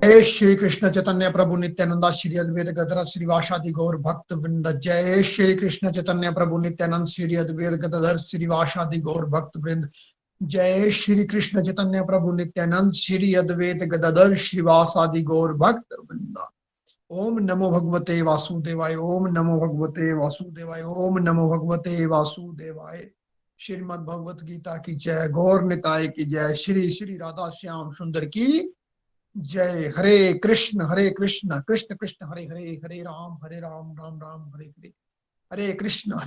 जय श्री कृष्ण चैतन्य प्रभु नित्यानंद श्री अद्वैत गदाधर श्रीवासादि गौर भक्त वृंद। जय श्री कृष्ण चैतन्य प्रभु नित्यानंद श्री अद्वैत गदाधर श्रीवासादि गौर भक्त वृंद। जय श्री कृष्ण चैतन्य प्रभु नित्यानंद श्री अद्वैत गदाधर श्रीवासादि गौर भक्त वृंद। ओम नमो भगवते वासुदेवाय। ओम नमो भगवते वासुदेवाय। ओम नमो भगवते वासुदेवाय। श्रीमद् भगवत गीता की जय। गौर निताय की जय। श्री श्री राधा श्याम सुंदर की जय। हरे कृष्ण कृष्ण कृष्ण हरे हरे, हरे राम राम राम हरे हरे, हरे कृष्ण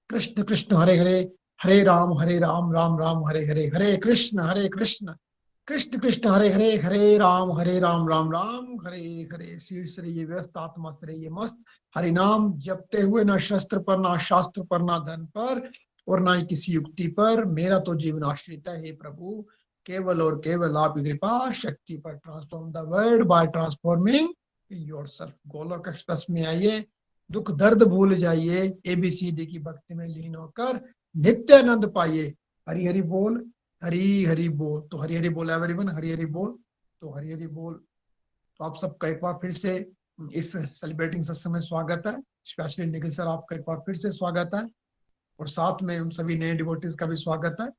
कृष्ण कृष्ण हरे हरे, हरे राम राम राम हरे हरे, हरे कृष्ण कृष्ण कृष्ण हरे हरे, हरे राम राम राम हरे हरे। शीर्ष रहिए व्यस्त, आत्मा से रहिए मस्त, हरि नाम जपते हुए, ना शस्त्र पर ना शास्त्र पर ना धन पर और ना ही किसी युक्ति पर, मेरा तो जीवन आश्रित है। हे प्रभु, केवल और केवल आपकी कृपा शक्ति पर transform the world by transforming yourself. Golok express में आइए, दुख दर्द भूल जाइए, एबीसीडी की भक्ति में लीन होकर नित्यानंद पाइए। हरि हरि बोल, हरि हरि बोल। तो हरि हरि बोल एवरीवन, हरि हरि बोल। तो हरि हरि बोल। तो आप सबका एक बार फिर से इस सेलिब्रेटिंग सत्संग में स्वागत है। स्पेशली निखिल सर, आपका एक बार फिर से स्वागत है, और साथ में उन सभी नए डिवोटीज का भी स्वागत है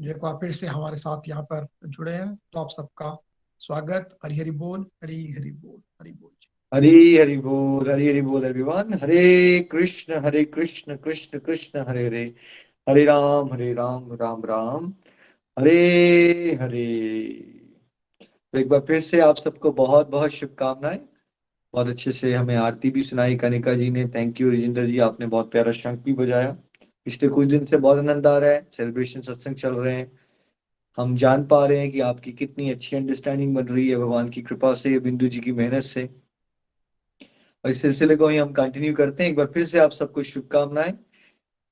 जो एक बार फिर से हमारे साथ यहाँ पर जुड़े हैं। तो आप सबका स्वागत। हरि हरि बोल, हरि हरि बोल, हरि बोल। हरि हरि बोल एवरीवन। हरे कृष्ण कृष्ण कृष्ण हरे हरे, हरे राम राम राम हरे हरे। तो एक बार फिर से आप सबको बहुत बहुत शुभकामनाएं। बहुत अच्छे से हमें आरती भी सुनाई कनिका जी ने। थैंक यू राजिंदर जी, आपने बहुत प्यारा शंख भी बजाया। पिछले कुछ दिन से बहुत आनंद आ रहा है, सेलिब्रेशन सत्संग चल रहे हैं। हम जान पा रहे हैं कि आपकी कितनी अच्छी अंडरस्टैंडिंग बन रही है भगवान की कृपा से, बिंदु जी की मेहनत से। और इस सिलसिले को ही हम कंटिन्यू करते हैं। एक बार फिर से आप सबको शुभकामनाएं।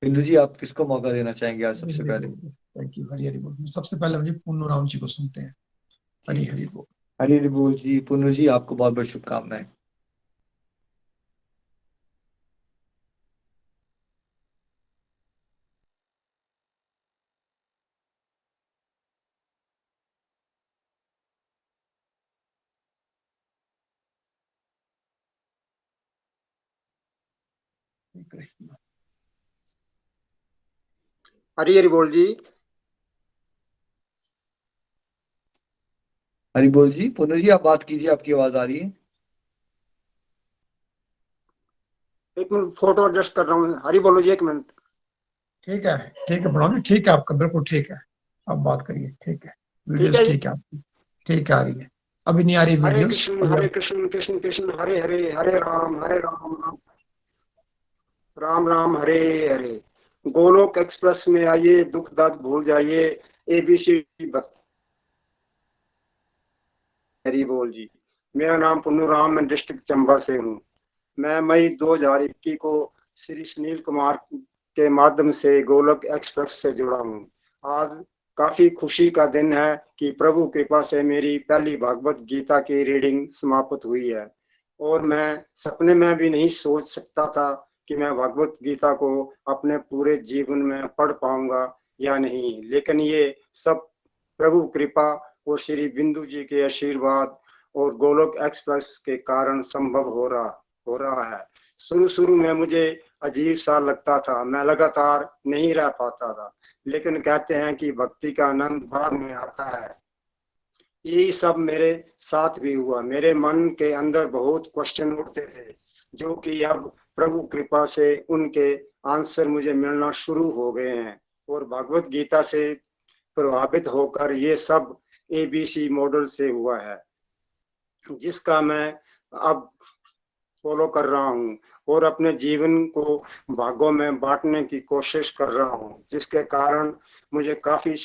बिंदु जी, आप किसको मौका देना चाहेंगे आज सबसे पहले? Thank you. हरि हरि बोल। सबसे पहले मुझे पुन्नू राम जी को सुनते हैं। हरि हरि बोल। हरि हरि बोल जी। पुन्नू जी, आपको बहुत बहुत शुभकामनाएं। कृष्ण। हरि हरि बोल जी। हरि बोल जी। पुन्नू जी, आप बात कीजिए, आपकी आवाज आ रही है। एक मिनट, फोटो एडजस्ट कर रहा हूँ। हरि बोलो जी, एक मिनट। ठीक है प्रणाम जी, ठीक है आपका, बिल्कुल ठीक है। आप बात करिए, ठीक है। वीडियोस ठीक है आपकी, ठीक आ रही है। अभी नहीं आ रही हरे वीडियोस। कृष्ण कृष्ण कृष्ण हरे हरे, हरे राम राम राम राम हरे हरे। गोलोक एक्सप्रेस में आइए, दुख दर्द भूल जाइए, एबीसी भक्ति। हरि बोल जी। मेरा नाम पुन्नू राम, मैं डिस्ट्रिक्ट चंबा से हूँ। मैं मई 2021 को श्री सुनील कुमार के माध्यम से गोलोक एक्सप्रेस से जुड़ा हूँ। आज काफी खुशी का दिन है कि प्रभु कृपा से मेरी पहली भागवत गीता की रीडिंग समाप्त हुई है, और मैं सपने में भी नहीं सोच सकता था कि मैं भागवत गीता को अपने पूरे जीवन में पढ़ पाऊंगा या नहीं। लेकिन ये सब प्रभु कृपा और श्री बिंदु जी के आशीर्वाद और गोलोक एक्सप्रेस के कारण संभव हो रहा है। शुरू में मुझे अजीब सा लगता था, मैं लगातार नहीं रह पाता था, लेकिन कहते हैं कि भक्ति का आनंद बाद में आता है। यही सब मेरे साथ भी हुआ। मेरे मन के अंदर बहुत क्वेश्चन उठते थे, जो कि अब प्रभु कृपा से उनके आंसर मुझे मिलना शुरू हो गए हैं, और भगवत गीता से प्रभावित होकर ये सब एबीसी मॉडल से हुआ है, जिसका मैं अब फॉलो कर रहा हूँ और अपने जीवन को भागों में बांटने की कोशिश कर रहा हूँ, जिसके कारण मुझे काफी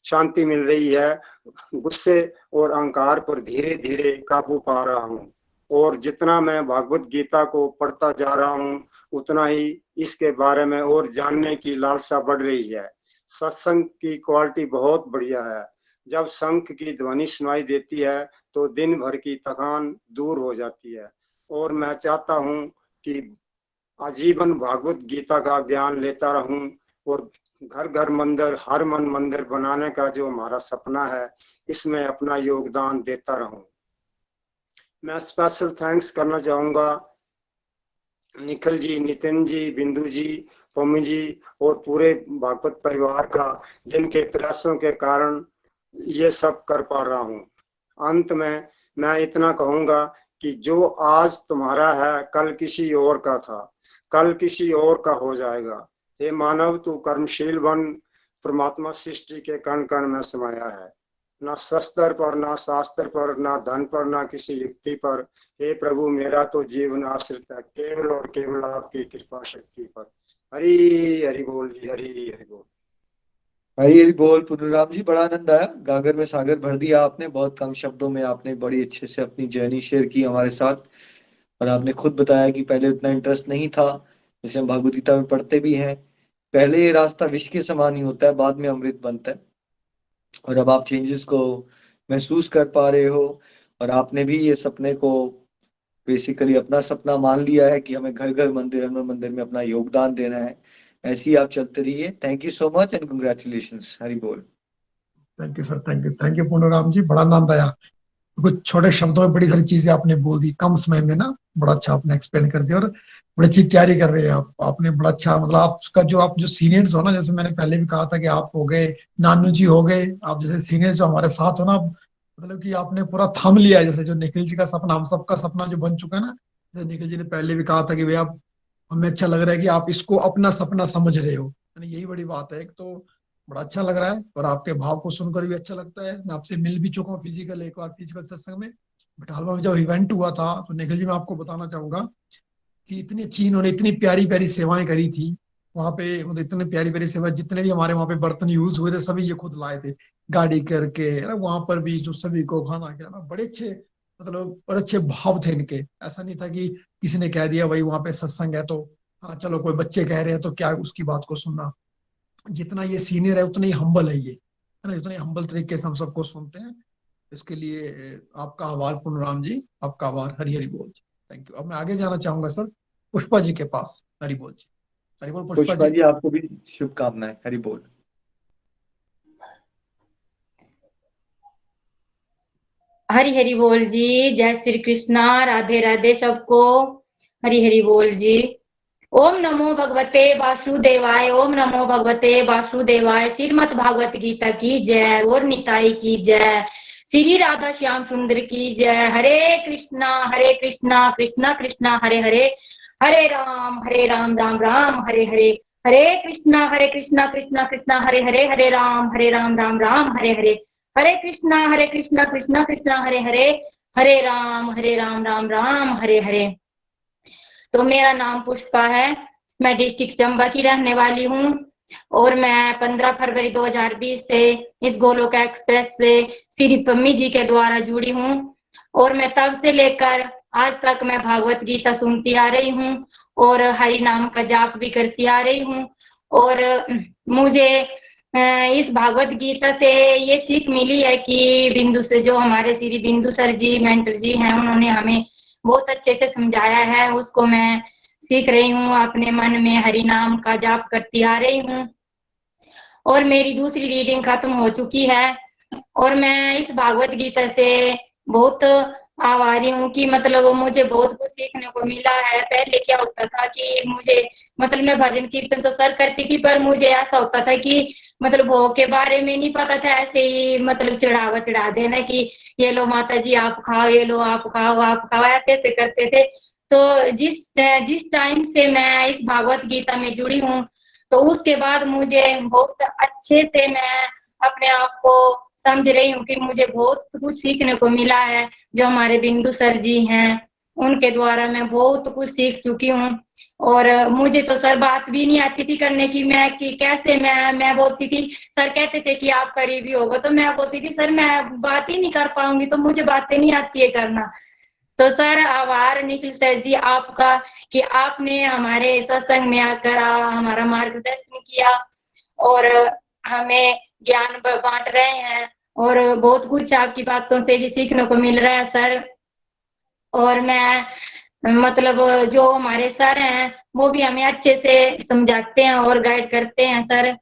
शांति मिल रही है। गुस्से और अहंकार पर धीरे धीरे काबू पा रहा हूँ, और जितना मैं भागवत गीता को पढ़ता जा रहा हूँ, उतना ही इसके बारे में और जानने की लालसा बढ़ रही है। सत्संग की क्वालिटी बहुत बढ़िया है। जब शंख की ध्वनि सुनाई देती है तो दिन भर की थकान दूर हो जाती है, और मैं चाहता हूँ कि आजीवन भागवत गीता का ज्ञान लेता रहूं और घर घर मंदिर, हर मन मंदिर बनाने का जो हमारा सपना है, इसमें अपना योगदान देता रहूं। मैं स्पेशल थैंक्स करना चाहूंगा निखिल जी, नितिन जी, बिंदु जी, पम्मी जी और पूरे भागवत परिवार का, जिनके प्रयासों के कारण ये सब कर पा रहा हूँ। अंत में मैं इतना कहूंगा कि जो आज तुम्हारा है, कल किसी और का था, कल किसी और का हो जाएगा। हे मानव, तू कर्मशील बन, परमात्मा सृष्टि के कण कण में समाया है। ना शस्त्र पर, ना शास्त्र पर, ना धन पर, ना किसी युक्ति पर। हे प्रभु, मेरा तो जीवन आश्रित है केवल और केवल आपकी कृपा शक्ति पर। हरि हरि बोल जी, हरि हरि बोल। भाई ये बोल पुनराम जी, बड़ा आनंद आया, गागर में सागर भर दिया आपने। बहुत कम शब्दों में आपने बड़ी अच्छे से अपनी जर्नी शेयर की हमारे साथ। और आपने खुद बताया कि पहले उतना इंटरेस्ट नहीं था, जैसे हम भागवत गीता में पढ़ते भी हैं, पहले ये रास्ता विष के समान ही होता है, बाद में अमृत बनता है। और अब आप चेंजेस को महसूस कर पा रहे हो, और आपने भी ये सपने को बेसिकली अपना सपना मान लिया है कि हमें घर घर मंदिर, हनुमान मंदिर में अपना योगदान देना है। ऐसे ही आप चलते रहिए। Thank you so much and congratulations. Hari बोल। Thank you sir, thank you Purnaram ji, बड़ा आनंद आया। कुछ छोटे शब्दों में बड़ी सारी चीजें आपने बोल दी कम समय में ना, बड़ा अच्छा आपने एक्सप्लेन कर दिया। और बड़ी अच्छी तैयारी कर रहे हैं आप, आपने बड़ा अच्छा, मतलब आपका जो आप जो सीनियर्स हो ना, जैसे मैंने पहले भी कहा था कि आप हो गए, नानू जी हो गए, आप जैसे सीनियर्स जो हमारे साथ हो ना, मतलब कि आपने पूरा थम लिया है। जैसे जो निखिल जी का सपना, हम सबका सपना जो बन चुका है ना, जैसे निखिल जी ने पहले भी कहा था कि भाई आप, हमें अच्छा लग रहा है कि आप इसको अपना सपना समझ रहे हो, यानी यही बड़ी बात है। एक तो बड़ा अच्छा लग रहा है, और आपके भाव को सुनकर भी अच्छा लगता है। मैं आपसे मिल भी चुका हूँ फिजिकल, एक बार फिजिकल सत्संग में बटालवा में जब इवेंट हुआ था। तो निखिल जी, मैं आपको बताना चाहूंगा कि इतनी अच्छी इन्होंने इतनी प्यारी प्यारी सेवाएं करी थी वहां पे, मतलब इतनी प्यारी प्यारी सेवा, जितने भी हमारे वहां पे बर्तन यूज हुए थे सभी ये खुद लाए थे गाड़ी करके, है ना। वहां पर भी जो सभी को खाना खिलाना, बड़े अच्छे, मतलब बड़े अच्छे भाव थे इनके। ऐसा नहीं था कि किसी ने कह दिया भाई वहां पे सत्संग है तो हाँ चलो, कोई बच्चे कह रहे हैं तो क्या उसकी बात को सुनना। जितना ये सीनियर है उतना ही हम्बल है ये, है ना, उतने हम्बल तरीके से हम सबको सुनते हैं। इसके लिए आपका आभार पूर्णराम जी, आपका आभार। हरि हरि बोल जी, थैंक यू। अब मैं आगे जाना चाहूंगा सर पुष्पा जी के पास। हरि बोल जी, हरि बोल पुष्पा पुष्पा जी। जी, आपको भी शुभकामनाएं। हरि बोल। हरी हरी बोल जी। जय श्री कृष्णा, राधे राधे सबको। हरी हरी बोल जी। ओम नमो भगवते वासुदेवाय, ओम नमो भगवते वासुदेवाय। श्रीमद् भागवत गीता की जय और निताई की जय। श्री राधा श्याम सुंदर की जय। हरे कृष्णा कृष्णा कृष्णा हरे हरे, हरे राम राम राम हरे हरे। हरे कृष्णा कृष्णा कृष्णा हरे राम राम हरे हरे। हरे कृष्णा कृष्णा कृष्णा हरे राम राम हरे हरे। तो मेरा नाम पुष्पा है, मैं डिस्ट्रिक्ट चंबा की रहने वाली हूँ, और मैं 15 फरवरी 2020 से इस गोलोक एक्सप्रेस से श्री पम्मी जी के द्वारा जुड़ी हूँ। और मैं तब से लेकर आज तक मैं भागवत गीता सुनती आ रही हूँ और हरि नाम का जाप भी करती आ रही हूँ। और मुझे इस भागवत गीता से ये सीख मिली है कि बिंदु से, जो हमारे श्री बिंदु सर जी मेंटर जी हैं, उन्होंने हमें बहुत अच्छे से समझाया है, उसको मैं सीख रही हूँ, अपने मन में हरि नाम का जाप करती आ रही हूँ। और मेरी दूसरी रीडिंग खत्म हो चुकी है, और मैं इस भागवत गीता से बहुत आभारी हूँ कि मतलब मुझे बहुत कुछ सीखने को मिला है। पहले क्या होता था कि मुझे, मतलब मैं भजन कीर्तन तो सर करती थी, पर मुझे ऐसा होता था कि मतलब भोग के बारे में नहीं पता था, ऐसे ही मतलब चढ़ावा चढ़ा देना कि ये लो माता जी आप खाओ, ये लो आप खाओ, ऐसे ऐसे करते थे। तो जिस टाइम से मैं इस भागवत गीता में जुड़ी हूँ, तो उसके बाद मुझे बहुत अच्छे से मैं अपने आप को समझ रही हूँ कि मुझे बहुत कुछ सीखने को मिला है। जो हमारे बिंदु सर जी हैं, उनके द्वारा मैं बहुत कुछ सीख चुकी हूँ। और मुझे तो सर बात भी नहीं आती थी करने की, मैं कि कैसे मैं बोलती थी, सर कहते थे कि आपका रिव्यू होगा, तो मैं बोलती थी सर मैं बात ही नहीं कर पाऊंगी, तो मुझे बातें नहीं आती है करना। तो सर आभार निखिल सर जी आपका कि आपने हमारे सत्संग में आकर हमारा मार्गदर्शन किया और हमें ज्ञान बांट रहे हैं, और बहुत कुछ आपकी बातों से भी सीखने को मिल रहा है सर। और मैं मतलब जो हमारे सर हैं वो भी हमें अच्छे से समझाते हैं और गाइड करते हैं सर।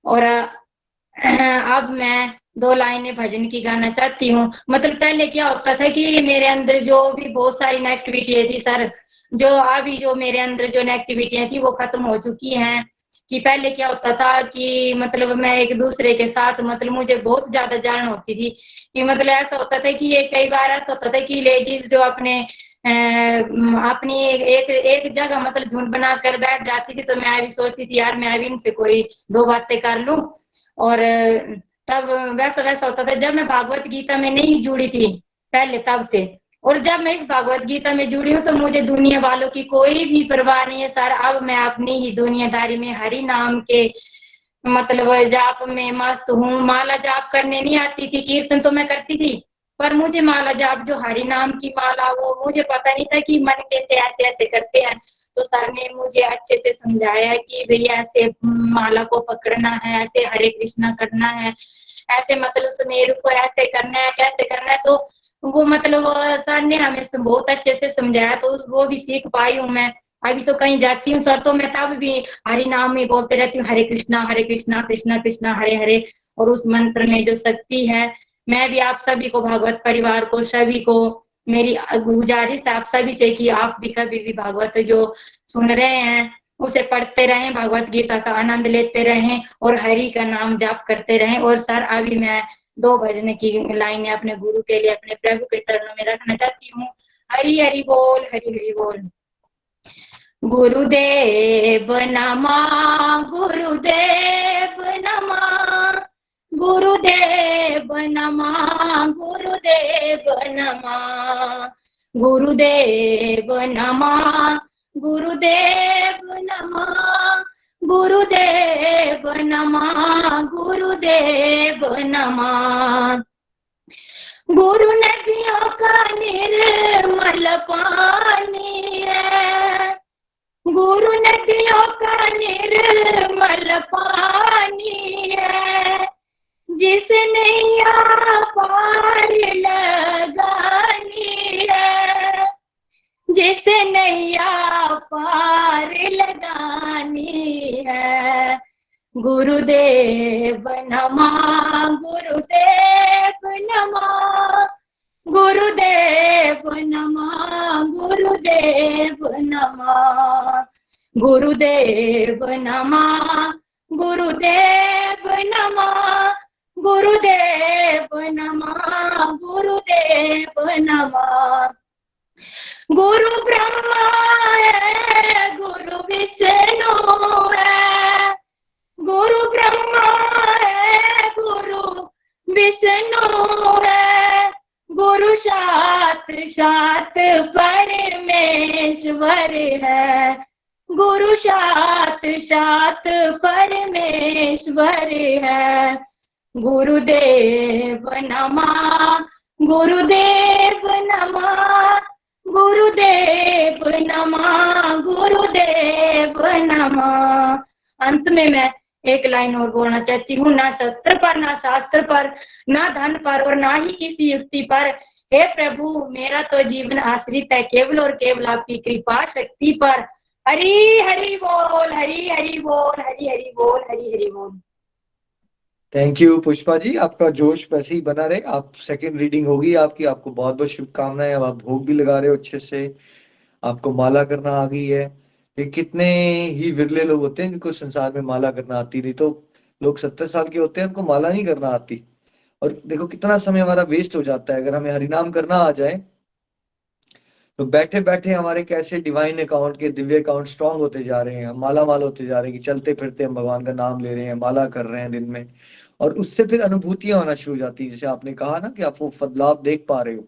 और अब मैं 2 लाइनें भजन की गाना चाहती हूँ। मतलब पहले क्या होता था कि मेरे अंदर जो भी बहुत सारी नेगेटिविटी थी सर, जो अभी जो मेरे अंदर जो नेगेटिविटियां थी वो खत्म हो चुकी हैं। कि पहले क्या होता था कि मतलब मैं एक दूसरे के साथ मतलब मुझे बहुत ज्यादा जलन होती थी कि मतलब ऐसा होता था कि ये कई बार ऐसा होता था कि लेडीज जो अपने अपनी एक जगह मतलब झुंड बनाकर बैठ जाती थी, तो मैं भी सोचती थी यार मैं भी इनसे कोई 2 बातें कर लूं। और तब वैसा होता था जब मैं भागवत गीता में नहीं जुड़ी थी पहले तब से, और जब मैं इस भागवत गीता में जुड़ी हूँ तो मुझे दुनिया वालों की कोई भी परवाह नहीं है सर। अब मैं अपनी ही दुनियादारी में हरि नाम के मतलब जाप में मस्त हूँ। माला जाप करने नहीं आती थी, कीर्तन तो मैं करती थी, पर मुझे माला जाप जो हरि नाम की माला वो मुझे पता नहीं था कि मन कैसे ऐसे ऐसे करते हैं। तो सर ने मुझे अच्छे से समझाया कि भैया ऐसे माला को पकड़ना है, ऐसे हरे कृष्णा करना है, ऐसे मतलब सुमेरु को ऐसे करना है, कैसे करना है। तो वो मतलब सर ने हमें बहुत अच्छे से समझाया, तो वो भी सीख पाई हूँ मैं। अभी तो कहीं जाती हूँ सर तो मैं तब भी हरि नाम में बोलते रहती हूँ, हरे कृष्णा कृष्णा कृष्णा हरे हरे। और उस मंत्र में जो शक्ति है, मैं भी आप सभी को भागवत परिवार को सभी को मेरी गुजारिश है आप सभी से कि आप भी कभी भी भागवत जो सुन रहे हैं उसे पढ़ते रहें, भागवत गीता का आनंद लेते रहें और हरि का नाम जाप करते रहें। और सर अभी मैं 2 भजन की लाइनें अपने गुरु के लिए अपने प्रभु के चरणों में रखना चाहती हूँ। हरि हरि बोल, हरि हरि बोल। गुरुदेव नमः, गुरुदेव नमः, गुरुदेव नमः, गुरुदेव नमः, गुरुदेव नमः, गुरुदेव नमः, गुरुदेव नमः, गुरुदेव नमः। गुरु नदियों का निर्मल पानी है, गुरु नदियों का निर्मल पानी है, जिस नैया पार लगानी है, जिस नैया पार लगानी है। गुरुदेव नमः, गुरुदेव नमः, गुरुदेव नमः, गुरुदेव नमः, गुरुदेव नमः, गुरुदेव नमः, गुरुदेव नमः, गुरुदेव नमः। गुरु ब्रह्मा है, गुरु विष्णु है, गुरु ब्रह्मा है, गुरु विष्णु है, गुरु साक्षात परमेश्वर है, गुरु साक्षात परमेश्वर है। गुरुदेव नमः, गुरुदेव नमः, गुरुदेव नमः, गुरुदेव नमः। अंत में मैं एक लाइन और बोलना चाहती हूँ, ना शस्त्र पर, ना शास्त्र पर, ना धन पर और ना ही किसी युक्ति पर, हे प्रभु मेरा तो जीवन आश्रित है केवल और केवल आपकी कृपा शक्ति पर। हरि हरि बोल, हरि हरि बोल, हरि हरि बोल, हरि हरि बोल। थैंक यू पुष्पा जी, आपका जोश वैसे ही बना रहे। आप सेकंड रीडिंग होगी आपकी, आपको बहुत बहुत शुभकामनाएं। अब आप भोग भी लगा रहे हो अच्छे से, आपको माला करना आ गई है। ये कितने ही विरले लोग होते हैं जिनको संसार में माला करना आती नहीं। तो लोग 70 साल के होते हैं उनको माला नहीं करना आती। और देखो कितना समय हमारा वेस्ट हो जाता है। अगर हमें हरिनाम करना आ जाए तो बैठे बैठे हमारे कैसे डिवाइन अकाउंट के दिव्य अकाउंट स्ट्रांग होते जा रहे हैं, हम माला माल होते जा रहे हैं कि चलते फिरते हम भगवान का नाम ले रहे हैं, माला कर रहे हैं दिन में। और उससे फिर अनुभूतियां होना शुरू हो जाती है। जैसे आपने कहा ना कि आप वो बदलाव देख पा रहे हो।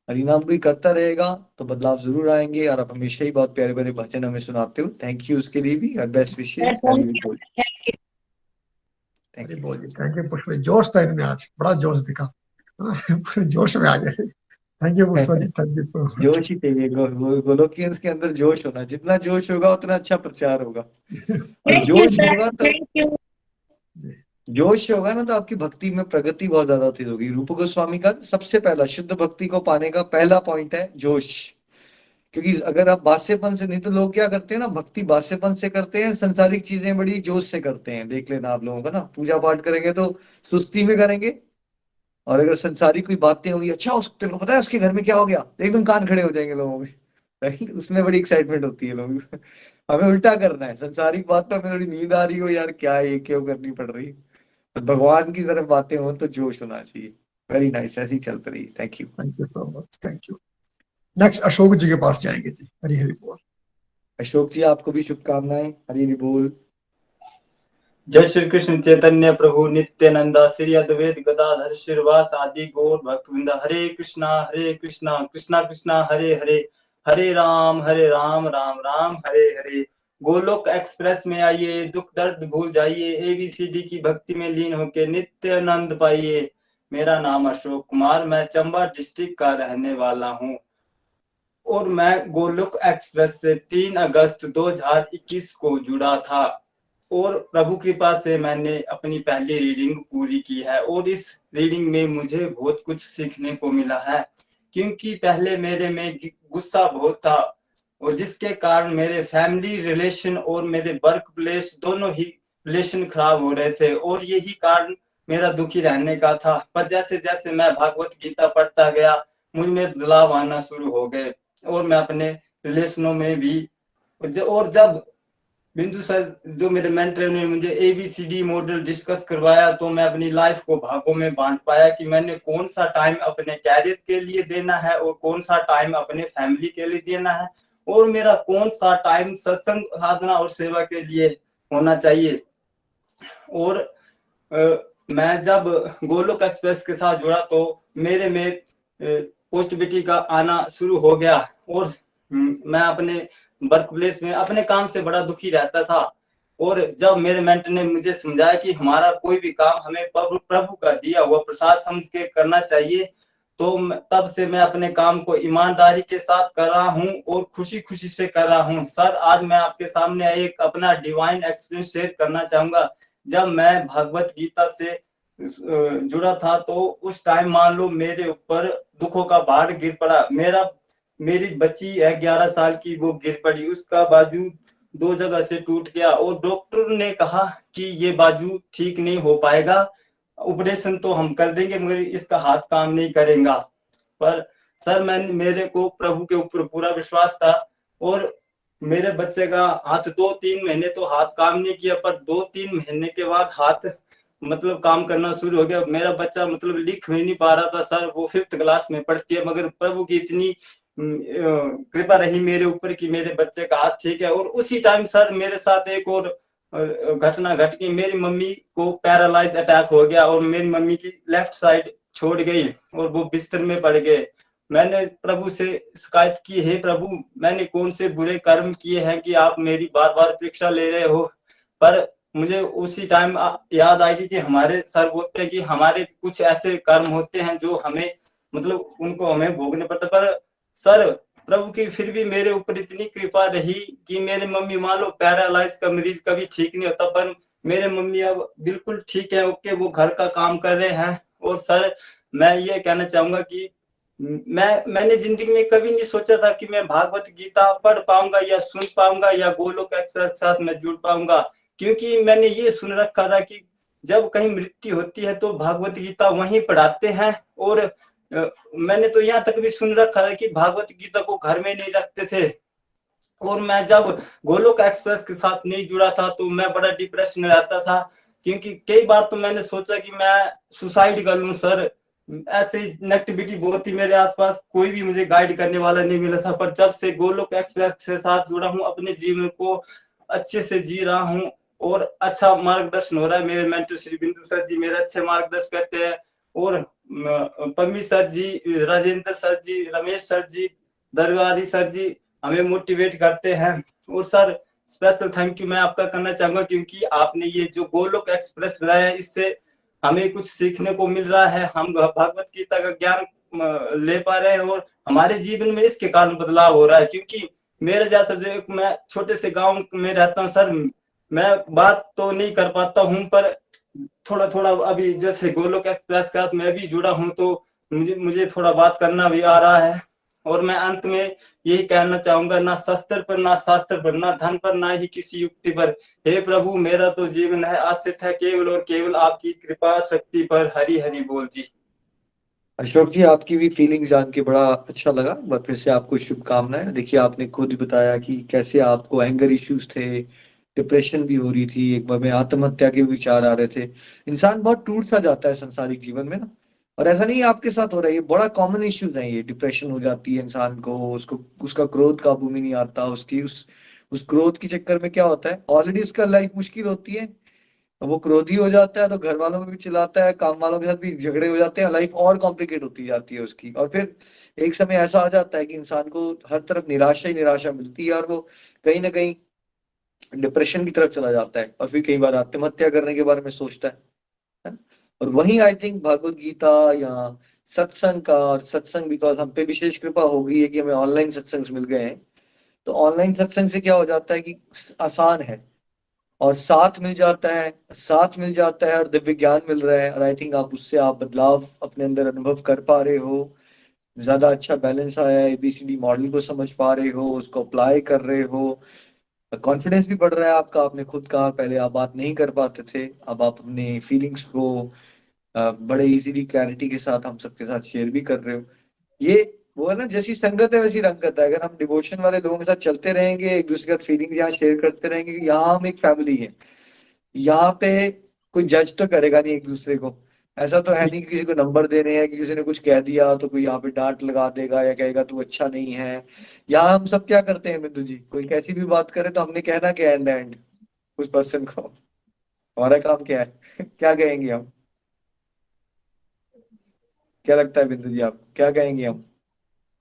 हरिनाम कोई करता रहेगा तो बदलाव जरूर आएंगे। और आप हमेशा ही बहुत प्यारे प्यारे भजन हमें सुनाते हो। थैंक यू उसके लिए भी। बेस्ट विशेष। हरि बोल जी, थैंक यू पुष्पा। जोश था इनमें आज, बड़ा जोश दिखा, पूरे जोश में आ गए। Thank you Pushpa ji, thank you. जोश ही चाहिए। गोलोकियंस के अंदर जोश होना, जितना जोश होगा उतना अच्छा प्रचार होगा। और जोश होगा तो जोश होगा ना तो आपकी भक्ति में प्रगति बहुत ज्यादा तेज होगी। रूप गोस्वामी का सबसे पहला शुद्ध भक्ति को पाने का पहला पॉइंट है जोश। क्योंकि अगर आप बास्यपन से, नहीं तो लोग क्या करते हैं ना, भक्ति बास्यपन से करते हैं, संसारिक चीजें बड़ी जोश से करते हैं। देख लेना आप लोगों का ना, पूजा पाठ करेंगे तो सुस्ती में करेंगे, और अगर संसारिक कोई बातें होगी, अच्छा उस तेरे को पता है उसके घर में क्या हो गया, एकदम कान खड़े हो जाएंगे लोगों के, राइट। उसमें बड़ी एक्साइटमेंट होती है लोगों को। हमें उल्टा करना है, संसारिक बात तो हमें थोड़ी नींद आ रही हो यार, क्या है ये, क्यों करनी पड़ रही है, तो भगवान की तरफ बातें हो तो जोश होना चाहिए। वेरी नाइस, ऐसी चलती रही। Thank you. Thank you so much, thank you. Next Ashok ji के पास जाएंगे जी। हरी हरी बोल। अशोक जी आपको भी शुभकामनाएं। हरी हरी बोल। जय श्री कृष्ण चैतन्य प्रभु नित्यानंदा श्री अद्वैत गदाधर श्रीवास आदि गौर भक्तवृंद। हरे कृष्णा कृष्णा कृष्णा हरे हरे, हरे राम राम राम हरे हरे। गोलोक एक्सप्रेस में आइए, दुख दर्द भूल जाइए, एबीसीडी की भक्ति में लीन होकर नित्य आनंद पाइए। मेरा नाम अशोक कुमार, मैं चंबा डिस्ट्रिक्ट का रहने वाला हूँ और मैं गोलोक एक्सप्रेस से 3 अगस्त 2021 को जुड़ा था और प्रभु कृपा से मैंने अपनी पहली रीडिंग पूरी की है और इस रीडिंग में मुझे बहुत कुछ सीखने को मिला है, क्योंकि पहले मेरे में गुस्सा बहुत था और जिसके कारण मेरे फैमिली रिलेशन और मेरे वर्क प्लेस दोनों ही रिलेशन खराब हो रहे थे और यही कारण मेरा दुखी रहने का था। पर जैसे जैसे मैं भागवत गीता पढ़ता गया, मुझ में बदलाव आना शुरू हो गए और मैं अपने रिलेशनों में भी, और जब बिंदु सर जो मेरे मेंटर ने मुझे एबीसीडी मॉडल डिस्कस करवाया तो मैं अपनी लाइफ को भागों में बांट पाया कि मैंने कौन सा टाइम अपने कैरियर के लिए देना है और कौन सा टाइम अपने फैमिली के लिए देना है और मेरा कौन सा टाइम सत्संग साधना और सेवा के लिए होना चाहिए। और मैं जब गोलोक एक्सप्रेस के साथ जुड़ा तो मेरे में पॉजिटिविटी का आना शुरू हो गया और मैं अपने वर्क प्लेस में अपने काम से बड़ा दुखी रहता था और जब मेरे मेंटर ने मुझे समझाया कि हमारा कोई भी काम हमें प्रभु का दिया हुआ प्रसाद समझ के करना चाहिए, तो तब से मैं अपने काम को ईमानदारी के साथ कर रहा हूं और खुशी खुशी से कर रहा हूं। सर, आज मैं आपके सामने एक अपना डिवाइन एक्सपीरियंस शेयर करना चाहूंगा। जब मैं भगवत गीता से जुड़ा था तो उस टाइम मान लो मेरे ऊपर दुखों का पहाड़ गिर पड़ा। मेरी बच्ची है 11 साल की, वो गिर पड़ी, उसका बाजू 2 जगह से टूट गया और डॉक्टर ने कहा कि ये बाजू ठीक नहीं हो पाएगा, ऑपरेशन तो हम कर देंगे मगर इसका हाथ काम नहीं करेगा। पर सर मेरे को प्रभु के ऊपर पूरा विश्वास था और मेरे बच्चे का हाथ 2-3 महीने तो हाथ काम नहीं किया, पर 2-3 महीने के बाद हाथ मतलब काम करना शुरू हो गया। मेरा बच्चा मतलब लिख भी नहीं पा रहा था सर, वो 5th क्लास में पढ़ती है, मगर प्रभु की इतनी कृपा रही मेरे ऊपर कि मेरे बच्चे का हाथ ठीक है। और उसी टाइम सर मेरे साथ एक और घटना घट गई। मेरी मम्मी को पैरालाइज अटैक हो गया और मेरी मम्मी की लेफ्ट साइड छोड़ गई और वो बिस्तर में पड़ गए। मैंने प्रभु से शिकायत की, हे प्रभु, मैंने कौन से बुरे कर्म किए हैं कि आप मेरी बार बार परीक्षा ले रहे हो। पर मुझे उसी टाइम याद आएगी कि हमारे सर बोलते हैं कि हमारे कुछ ऐसे कर्म होते हैं जो हमें मतलब उनको हमें भोगने पड़ता। पर सर प्रभु की फिर भी मेरे ऊपर इतनी कृपा रही कि मेरे मम्मी मान लो पैरालाइज का मरीज कभी ठीक नहीं होता, पर मेरे मम्मी अब बिल्कुल ठीक है, ओके, वो घर का काम कर रहे हैं। और सर मैं ये कहना चाहूंगा कि मैंने जिंदगी में कभी नहीं सोचा था कि मैं भागवत गीता पढ़ पाऊंगा या सुन पाऊंगा या गोलोक एक्सप्रेस के साथ मैं जुड़ पाऊंगा, क्योंकि मैंने ये सुन रखा था कि जब कहीं मृत्यु होती है तो भागवत गीता वहीं पढ़ाते हैं। और मैंने तो यहाँ तक भी सुन रखा है कि भागवत गीता को घर में नहीं रखते थे। और मैं जब गोलोक एक्सप्रेस के साथ नहीं जुड़ा था तो मैं बड़ा डिप्रेशन में रहता था, क्योंकि कई बार तो मैंने सोचा कि मैं सुसाइड कर लूं सर। ऐसे नेगेटिविटी बहुत ही मेरे आसपास, कोई भी मुझे गाइड करने वाला नहीं मिला था। पर जब से गोलोक एक्सप्रेस के साथ जुड़ा हूँ, अपने जीवन को अच्छे से जी रहा हूँ और अच्छा मार्गदर्शन हो रहा है। मेरे मेंटर श्री बिंदु सर जी मेरे अच्छे मार्गदर्शन करते हैं और पम्मी सर जी, राजेंद्र सर जी, रमेश सर जी, दरबारी सर जी हमें मोटिवेट करते हैं। और सर स्पेशल थैंक यू मैं आपका करना चाहूंगा, क्योंकि आपने ये जो गोलोक एक्सप्रेस बनाया है इससे हमें कुछ सीखने को मिल रहा है। हम भगवत गीता का ज्ञान ले पा रहे हैं और हमारे जीवन में इसके कारण बदलाव हो रहा है। क्योंकि मेरे जैसा जो मैं छोटे से गांव में रहता हूँ सर, मैं बात तो नहीं कर पाता हूँ, पर थोड़ा थोड़ा अभी जैसे गोलोक एक्सप्रेस के साथ मैं भी जुड़ा हूँ तो मुझे थोड़ा बात करना भी आ रहा है। और मैं अंत में यही कहना चाहूंगा, ना शस्त्र पर, ना शास्त्र पर, ना धन पर, ना ही किसी युक्ति पर, हे प्रभु मेरा तो जीवन है आश्रित है केवल और केवल आपकी कृपा शक्ति पर। हरि हरि बोल जी। अशोक जी, आपकी भी फीलिंग जान के बड़ा अच्छा लगा। बट फिर से आपको शुभकामनाएं। देखिए, आपने खुद ही बताया कि कैसे आपको एंगर इश्यूज थे, डिप्रेशन भी हो रही थी, एक बार में आत्महत्या के भी विचार आ रहे थे। इंसान बहुत टूट सा जाता है संसारिक जीवन में ना। और ऐसा नहीं है आपके साथ हो रहा है, ये बड़ा कॉमन इश्यूज है। ये डिप्रेशन हो जाती है इंसान को, उसको उसका क्रोध काबू में नहीं आता, उसकी उस क्रोध के चक्कर में क्या होता है, ऑलरेडी उसका लाइफ मुश्किल होती है, वो क्रोधी हो जाता है तो घर वालों में भी चिल्लाता है, काम वालों के साथ भी झगड़े हो जाते हैं, लाइफ और कॉम्प्लिकेट होती जाती है उसकी। और फिर एक समय ऐसा आ जाता है कि इंसान को हर तरफ निराशा ही निराशा मिलती है और वो कहीं ना कहीं डिप्रेशन की तरफ चला जाता है और फिर कई बार आत्महत्या करने के बारे में सोचता है ना? और वही आई थिंक भगवत गीता या सत्संग का, और सत्संग बिकॉज हम पे विशेष कृपा हो गई है कि हमें ऑनलाइन सत्संग मिल गए हैं, तो ऑनलाइन सत्संग से क्या हो जाता है कि आसान है और साथ मिल जाता है, साथ मिल जाता है और दिव्य ज्ञान मिल रहा है। और आई थिंक आप उससे आप बदलाव अपने अंदर अनुभव कर पा रहे हो, ज्यादा अच्छा बैलेंस आया है, एबीसीडी मॉडल को समझ पा रहे हो, उसको अप्लाई कर रहे हो, कॉन्फिडेंस भी बढ़ रहा है आपका। आपने खुद कहा पहले आप बात नहीं कर पाते थे, अब आप अपने फीलिंग्स को बड़े इजीली क्लैरिटी के साथ हम सबके साथ शेयर भी कर रहे हो। ये वो है ना, जैसी संगत है वैसी रंगत है। अगर हम डिवोशन वाले लोगों के साथ चलते रहेंगे, एक दूसरे का फीलिंग यहाँ शेयर करते रहेंगे कि यहाँ हम एक फैमिली है, यहाँ पे कोई जज तो करेगा नहीं एक दूसरे को। ऐसा तो है नहीं कि किसी को नंबर देने हैं कि किसी ने कुछ कह दिया तो कोई यहाँ पे डांट लगा देगा या कहेगा तू अच्छा नहीं है। यहाँ हम सब क्या करते हैं बिंदु जी, कोई कैसी भी बात करे तो हमने कहना क्या है इन द एंड उस पर्सन को, हमारा काम क्या है क्या कहेंगे हम, क्या लगता है बिंदु जी, आप क्या कहेंगे हम?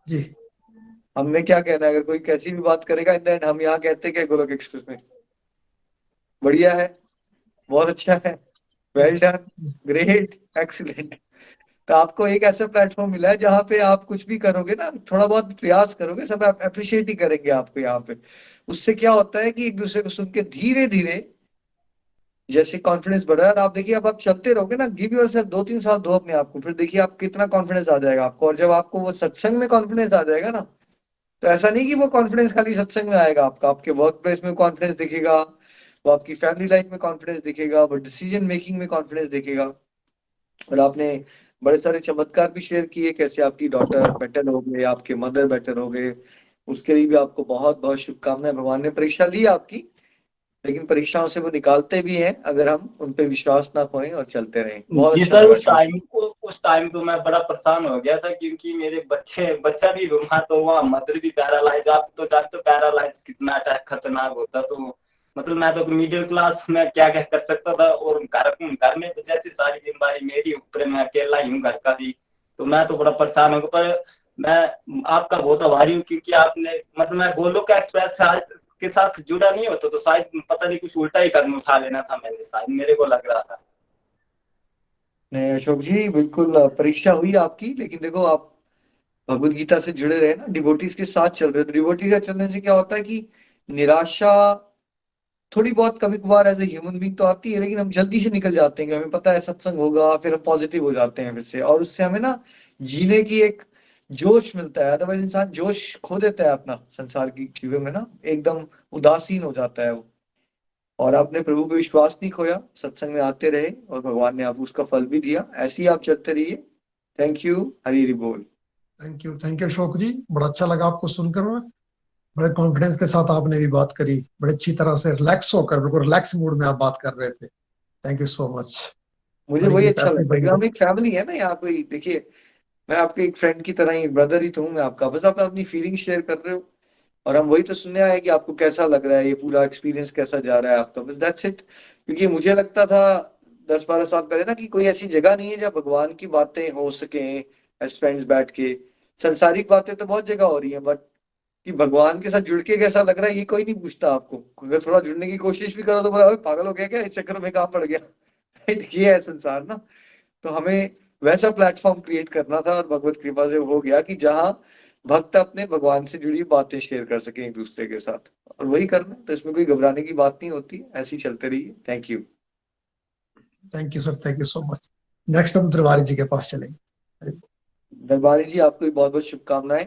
जी हमने क्या कहना है? अगर कोई कैसी भी बात करेगा इन द एंड हम यहाँ कहते हैं क्या गोलोक एक्सप्रेस में, बढ़िया है, बहुत अच्छा है, वेल डन, ग्रेट, एक्सीलेंट। तो आपको एक ऐसा प्लेटफॉर्म मिला है जहाँ पे आप कुछ भी करोगे ना, थोड़ा बहुत प्रयास करोगे, सब आप अप्रिशिएट ही करेंगे आपको यहाँ पे। उससे क्या होता है कि एक दूसरे को सुन के धीरे धीरे जैसे कॉन्फिडेंस बढ़ रहा है। और आप देखिए, अब आप चलते रहोगे ना, गिव योरसेल्फ 2-3 साल दो अपने आप को, फिर देखिए आप कितना कॉन्फिडेंस आ जाएगा आपको। और जब आपको वो सत्संग में कॉन्फिडेंस आ जाएगा ना, तो ऐसा नहीं कि वो कॉन्फिडेंस खाली सत्संग में आएगा, आपका आपके वर्क प्लेस में कॉन्फिडेंस दिखेगा, वो आपकी फैमिली लाइफ में कॉन्फिडेंस दिखेगा, वो डिसीजन मेकिंग में कॉन्फिडेंस दिखेगा। और आपने बड़े सारे चमत्कार भी शेयर किए, कैसे आपकी डॉटर बेटर हो गए, आपके मदर बेटर हो गए। उसके लिए भी आपको बहुत बहुत शुभकामनाएं। भगवान ने परीक्षा ली आपकी, लेकिन परीक्षाओं से वो निकालते भी हैं अगर हम उन पे विश्वास ना खोएं और चलते रहें। बहुत जी अच्छा सर, लगा उस टाइम तो मैं बड़ा परेशान हो गया था, क्योंकि मेरे बच्चा भी हुआ तो वहाँ मदर भी पैरालाइज। आप तो जानते हो पैरालाइज कितना अटैक खतरनाक होता। तो मतलब मैं तो मिडिल क्लास में क्या क्या कर सकता था, और घर में तो जैसी सारी जिम्मेदारी मेरी ऊपर, मैं अकेला ही हूँ घर का भी, तो मैं तो बड़ा परेशान हो गया। पर मैं आपका बहुत आभारी हूँ, क्योंकि आपने मतलब मैं गोलोक एक्सप्रेस के साथ जुड़ा नहीं होता तो शायद पता नहीं कुछ उल्टा ही कदम उठा लेना था मैंने, शायद मेरे को लग रहा था। नहीं अशोक जी, बिल्कुल परीक्षा हुई आपकी, लेकिन देखो आप भगवत गीता से जुड़े रहे ना, डिवोटीज के साथ चल रहे हो। डिवोटी का चलने से क्या होता है कि निराशा थोड़ी बहुत कभी कभार एज ए ह्यूमन बीइंग तो आती है, लेकिन हम जल्दी से निकल जाते हैं कि हमें पता है सत्संग होगा, फिर हम पॉजिटिव हो जाते हैं फिर से, और उससे हमें ना जीने की एक जोश मिलता है। अदरवाइज इंसान जोश खो देता है अपना संसार की चीजों में ना, एकदम उदासीन हो जाता है वो। और आपने प्रभु पे विश्वास नहीं खोया, सत्संग में आते रहे और भगवान ने आपको उसका फल भी दिया। ऐसे ही आप चलते रहिए। थैंक यू, हरि हरि बोल। थैंक यू अशोक जी, बड़ा अच्छा लगा आपको सुनकर। बड़े कॉन्फिडेंस के साथ आपने भी बात करी, बड़े अच्छी तरह से रिलैक्स होकर, बिल्कुल रिलैक्स मूड में आप बात कर रहे थे। Thank you so much. मुझे हमारी वही गीता अच्छा आपकी लगता है बनी कि हम रहे। एक फैमिली है ना यहाँ कोई। देखिए, मैं आपके एक फ्रेंड की तरह ही, ब्रदर ही तो हूँ मैं आपका, बस आप अपनी फीलिंग शेयर कर रहे हो और हम वही तो सुनने आए कि आपको कैसा लग रहा है, ये पूरा एक्सपीरियंस कैसा जा रहा है आपका, बस दैट्स इट। क्योंकि मुझे लगता था 10-12 साल पहले ना कि कोई ऐसी जगह नहीं है जहाँ भगवान की बातें हो सके एज फ्रेंड्स बैठ के। संसारिक बातें तो बहुत जगह हो रही हैं, बट कि भगवान के साथ जुड़ के कैसा लग रहा है ये कोई नहीं पूछता आपको। अगर थोड़ा जुड़ने की कोशिश भी करो तो बोला, "ओए, पागल हो गया क्या, इस चक्कर में कहाँ पड़ गया" ये है संसार ना। तो हमें वैसा प्लेटफॉर्म क्रिएट करना था और भगवत कृपा से हो गया कि जहाँ भक्त अपने भगवान से जुड़ी बातें शेयर कर सके एक दूसरे के साथ, और वही करना। तो इसमें कोई घबराने की बात नहीं होती, ऐसे ही चलते रहिए। Thank you. Thank you sir, thank you so much. Next हम तिवारी जी के पास चलेंगे। दरबारी जी, आपको भी बहुत बहुत शुभकामनाएं।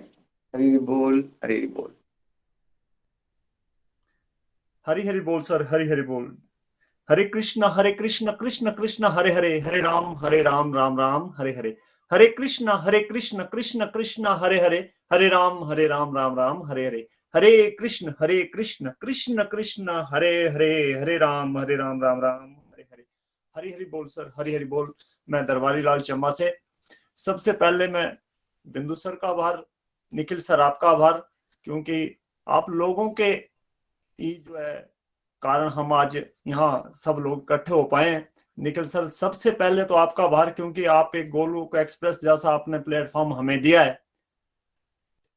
हरि बोल, हरि बोल। हरि हरि बोल सर, हरि हरि बोल। हरे कृष्ण कृष्ण कृष्ण हरे हरे, हरे राम राम राम हरे हरे। हरे कृष्ण कृष्ण कृष्ण हरे हरे, हरे राम राम हरे हरे। हरे कृष्ण कृष्ण कृष्ण हरे हरे, हरे राम राम राम हरे हरे। हरि हरि बोल सर, हरि हरि बोल। मैं दरबारी लाल चम्बा से। सबसे पहले मैं बिंदु सर का आभार, निखिल सर आपका आभार, क्योंकि आप लोगों के ये जो है कारण हम आज यहाँ सब लोग इकट्ठे हो पाए हैं। निखिल सर, सबसे पहले तो आपका आभार, क्योंकि आप एक गोलोक एक्सप्रेस जैसा आपने प्लेटफॉर्म हमें दिया है।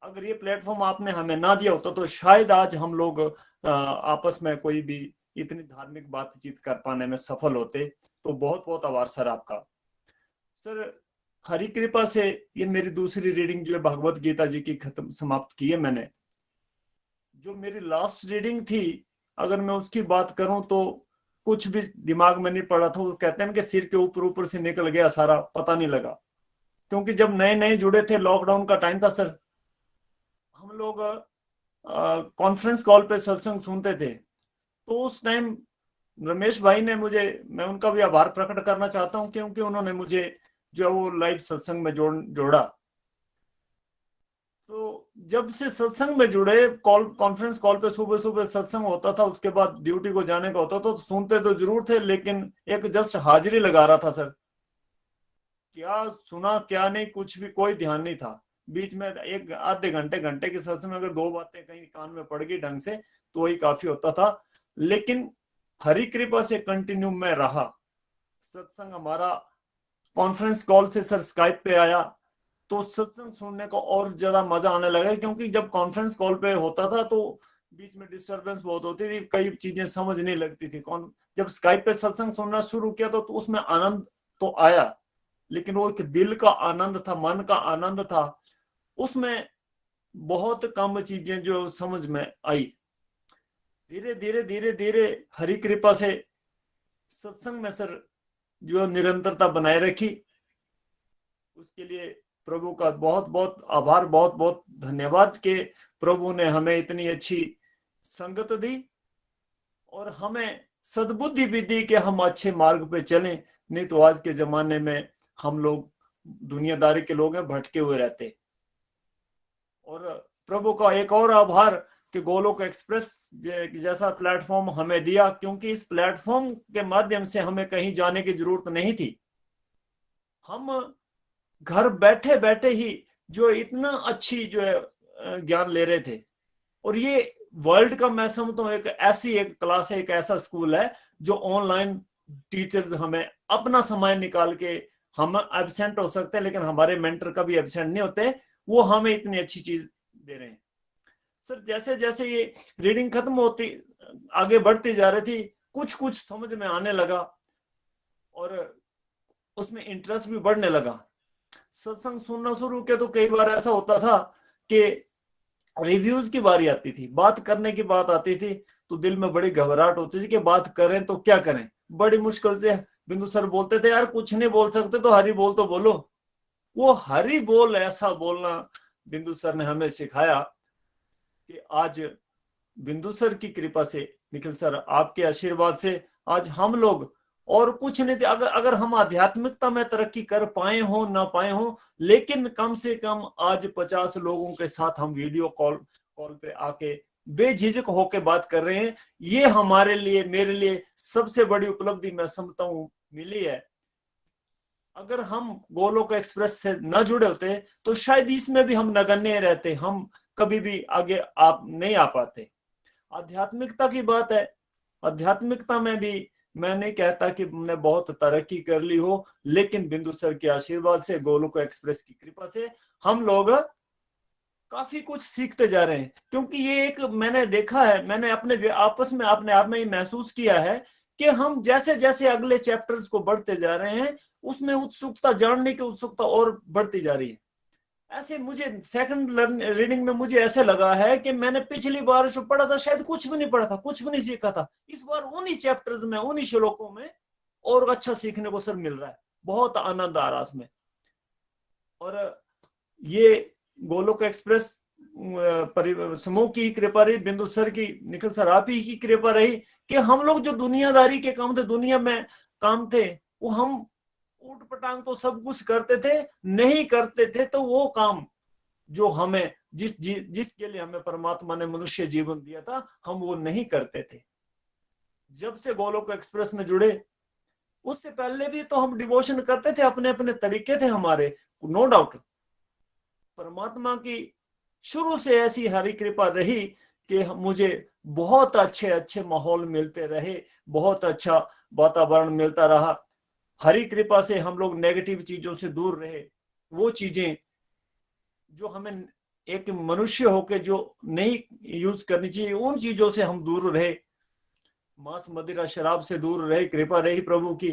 अगर ये प्लेटफॉर्म आपने हमें ना दिया होता तो शायद आज हम लोग आपस में कोई भी इतनी धार्मिक बातचीत कर पाने में सफल होते। तो बहुत बहुत आभार सर आपका। सर, हरि कृपा से ये मेरी दूसरी रीडिंग जो है भगवत गीता जी की खत्म समाप्त की है मैंने। जो मेरी लास्ट रीडिंग थी, अगर मैं उसकी बात करूं तो कुछ भी दिमाग में नहीं पड़ा था। वो कहते हैं कि सिर के ऊपर ऊपर से निकल गया सारा, पता नहीं लगा। क्योंकि जब नए नए जुड़े थे, लॉकडाउन का टाइम था सर, हम लोग कॉन्फ्रेंस कॉल पे सत्संग सुनते थे। तो उस टाइम रमेश भाई ने मुझे, मैं उनका भी आभार प्रकट करना चाहता हूँ, क्योंकि उन्होंने मुझे जो वो लाइव सत्संग में जोड़ा। तो जब से सत्संग में जुड़े, कॉन्फ्रेंस कॉल पे सुबह सुबह सत्संग होता था, उसके बाद ड्यूटी को जाने का होता था, तो सुनते तो जरूर थे, लेकिन एक जस्ट हाजिरी लगा रहा था सर। क्या सुना क्या नहीं, कुछ भी कोई ध्यान नहीं था। बीच में एक आधे घंटे के सत्संग में अगर दो बातें कहीं कान में पड़ गई ढंग से तो वही काफी होता था। लेकिन हरि कृपा से कंटिन्यू में रहा सत्संग हमारा। कॉन्फ्रेंस कॉल से सर स्काइप पे आया तो सत्संग सुनने को और ज्यादा मजा आने लगा, क्योंकि जब कॉन्फ्रेंस कॉल पे होता था तो बीच में डिस्टरबेंस बहुत होती थी, कई चीजें समझ नहीं लगती थी। जब स्काइप पे सत्संग सुनना शुरू किया तो उसमें आनंद तो आया, लेकिन वो एक दिल का आनंद था, मन का आनंद था। उसमें बहुत कम चीजें जो समझ में आई। धीरे धीरे धीरे धीरे हरि कृपा से सत्संग में सर जो निरंतरता बनाए रखी, उसके लिए प्रभु का बहुत बहुत आभार, बहुत बहुत धन्यवाद कि प्रभु ने हमें इतनी अच्छी संगत दी और हमें सद्बुद्धि भी दी कि हम अच्छे मार्ग पे चलें। नहीं तो आज के जमाने में हम लोग दुनियादारी के लोग हैं, भटके हुए रहते। और प्रभु का एक और आभार कि गोलोक एक्सप्रेस जैसा प्लेटफॉर्म हमें दिया, क्योंकि इस प्लेटफॉर्म के माध्यम से हमें कहीं जाने की जरूरत नहीं थी। हम घर बैठे बैठे ही जो इतना अच्छी जो है ज्ञान ले रहे थे। और ये वर्ल्ड का मैं समझता हूँ एक ऐसी एक क्लास है, एक ऐसा स्कूल है जो ऑनलाइन टीचर्स हमें अपना समय निकाल के, हम एब्सेंट हो सकते हैं लेकिन हमारे मेंटर कभी एब्सेंट नहीं होते, वो हमें इतनी अच्छी चीज दे रहे हैं। सर, जैसे जैसे ये रीडिंग खत्म होती आगे बढ़ती जा रही थी, कुछ कुछ समझ में आने लगा और उसमें इंटरेस्ट भी बढ़ने लगा। सत्संग सुनना शुरू किया तो कई बार ऐसा होता था कि रिव्यूज की बारी आती थी, बात करने की बात आती थी, तो दिल में बड़ी घबराहट होती थी कि बात करें तो क्या करें। बड़ी मुश्किल से बिंदु सर बोलते थे, यार कुछ नहीं बोल सकते तो हरि बोल तो बोलो। वो हरि बोल ऐसा बोलना बिंदु सर ने हमें सिखाया कि आज बिंदु सर की कृपा से, निखिल सर आपके आशीर्वाद से आज हम लोग, और कुछ नहीं, अगर हम आध्यात्मिकता में तरक्की कर पाए हो ना पाए हो, लेकिन कम से कम आज 50 लोगों के साथ हम वीडियो कॉल पे आके बेझिझक होके बात कर रहे हैं। ये हमारे लिए, मेरे लिए सबसे बड़ी उपलब्धि मैं समझता हूँ मिली है। अगर हम गोलोक एक्सप्रेस से न जुड़े होते तो शायद इसमें भी हम नगण्य रहते, हम कभी भी आगे आप नहीं आ पाते। आध्यात्मिकता की बात है, आध्यात्मिकता में भी मैं नहीं कहता कि हमने बहुत तरक्की कर ली हो, लेकिन बिंदु सर के आशीर्वाद से, गोलोक एक्सप्रेस की कृपा से हम लोग काफी कुछ सीखते जा रहे हैं। क्योंकि ये एक मैंने देखा है, मैंने अपने आपस में अपने आप में ही महसूस किया है कि हम जैसे जैसे अगले चैप्टर्स को बढ़ते जा रहे हैं, उसमें उत्सुकता, जानने की उत्सुकता और बढ़ती जा रही है। ऐसे मुझे सेकंड रीडिंग में मुझे ऐसे लगा है कि मैंने पिछली बार जो पढ़ा था शायद कुछ भी नहीं पढ़ा था, कुछ भी नहीं सीखा था। इस बार उन्हीं चैप्टर्स में, उन्हीं श्लोकों में और अच्छा सीखने को सर मिल रहा है। बहुत आनंद आ रहा है उसमें। और ये गोलोक एक्सप्रेस समूह की कृपा रही, बिंदु सर की, निखिल सर आप ही की कृपा रही कि हम लोग जो दुनियादारी के काम थे, दुनिया में काम थे, वो हम ऊट पटांग तो सब कुछ करते थे, नहीं करते थे तो वो काम जो हमें जिसके लिए हमें परमात्मा ने मनुष्य जीवन दिया था, हम वो नहीं करते थे। जब से गोलोक एक्सप्रेस में जुड़े, उससे पहले भी तो हम डिवोशन करते थे, अपने अपने तरीके थे हमारे, नो डाउट। परमात्मा की शुरू से ऐसी हरि कृपा रही कि मुझे बहुत अच्छे अच्छे माहौल मिलते रहे, बहुत अच्छा वातावरण मिलता रहा। हरि कृपा से हम लोग नेगेटिव चीजों से दूर रहे, वो चीजें जो हमें एक मनुष्य होके जो नहीं यूज करनी चाहिए, उन चीजों से हम दूर रहे, मांस मदिरा शराब से दूर रहे, कृपा रही प्रभु की।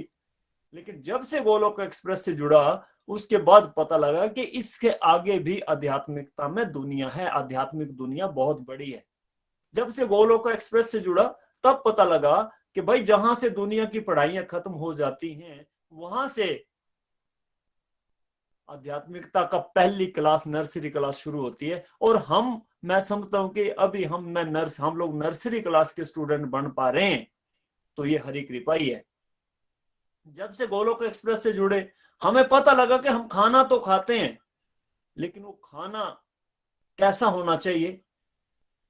लेकिन जब से गोलोक एक्सप्रेस से जुड़ा, उसके बाद पता लगा कि इसके आगे भी आध्यात्मिकता में दुनिया है, आध्यात्मिक दुनिया बहुत बड़ी है। जब से गोलोक एक्सप्रेस से जुड़ा, तब पता लगा कि भाई जहां से दुनिया की पढ़ाइयां खत्म हो जाती हैं, वहां से आध्यात्मिकता का पहली क्लास, नर्सरी क्लास शुरू होती है। और मैं समझता हूं कि अभी हम लोग नर्सरी क्लास के स्टूडेंट बन पा रहे हैं, तो ये हरि कृपा ही है। जब से गोलोक एक्सप्रेस से जुड़े, हमें पता लगा कि हम खाना तो खाते हैं, लेकिन वो खाना कैसा होना चाहिए,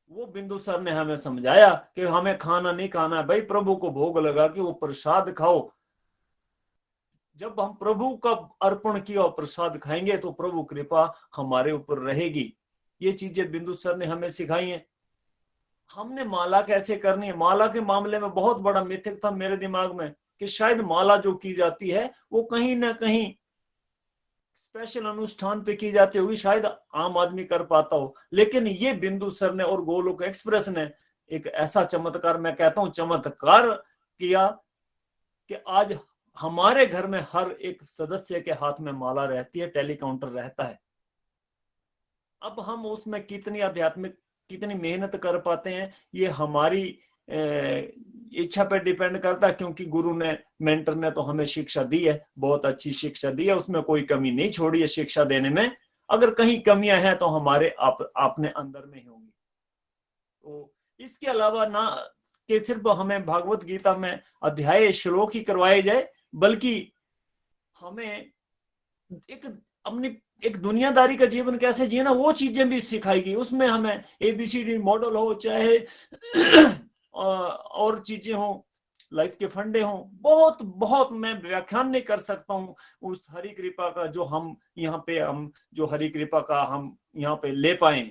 वो बिंदु सर ने हमें समझाया कि हमें खाना नहीं खाना है भाई, प्रभु को भोग लगा के वो प्रसाद खाओ। जब हम प्रभु का अर्पण किया और प्रसाद खाएंगे तो प्रभु कृपा हमारे ऊपर रहेगी। ये चीजें बिंदु सर ने हमें सिखाई हैं। हमने माला कैसे करनी है, माला के मामले में बहुत बड़ा मिथक था मेरे दिमाग में कि शायद माला जो की जाती है वो कहीं ना कहीं स्पेशल अनुष्ठान पे की जाती होगी, शायद आम आदमी कर पाता हो। लेकिन ये बिंदु सर ने और गोलोक एक्सप्रेस ने एक ऐसा चमत्कार, मैं कहता हूं चमत्कार किया, कि आज हमारे घर में हर एक सदस्य के हाथ में माला रहती है, टेलीकाउंटर रहता है। अब हम उसमें कितनी आध्यात्मिक, कितनी मेहनत कर पाते हैं, ये हमारी इच्छा पे डिपेंड करता है, क्योंकि गुरु ने, मेंटर ने तो हमें शिक्षा दी है, बहुत अच्छी शिक्षा दी है, उसमें कोई कमी नहीं छोड़ी है शिक्षा देने में। अगर कहीं कमियां हैं तो हमारे अपने अंदर में ही होंगी। तो इसके अलावा ना कि सिर्फ हमें भागवत गीता में अध्याय श्लोक ही करवाए जाए, बल्कि हमें अपनी एक दुनियादारी का जीवन कैसे जीना, वो चीजें भी सिखाएगी। उसमें हमें ABCD मॉडल हो, चाहे और चीजें हो, लाइफ के फंडे हो, बहुत बहुत मैं व्याख्यान नहीं कर सकता हूँ उस हरि कृपा का, जो हम यहाँ पे जो हरि कृपा का हम यहाँ पे ले पाए,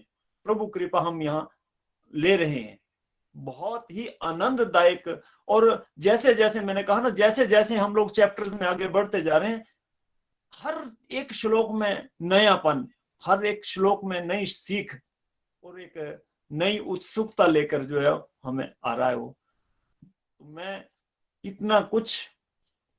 प्रभु कृपा हम यहाँ ले रहे हैं, बहुत ही आनंददायक। और जैसे जैसे मैंने कहा ना, जैसे जैसे हम लोग चैप्टर्स में आगे बढ़ते जा रहे हैं, हर एक श्लोक में नयापन, हर एक श्लोक में नई सीख और एक नई उत्सुकता लेकर जो है हमें आ रहा है। मैं इतना कुछ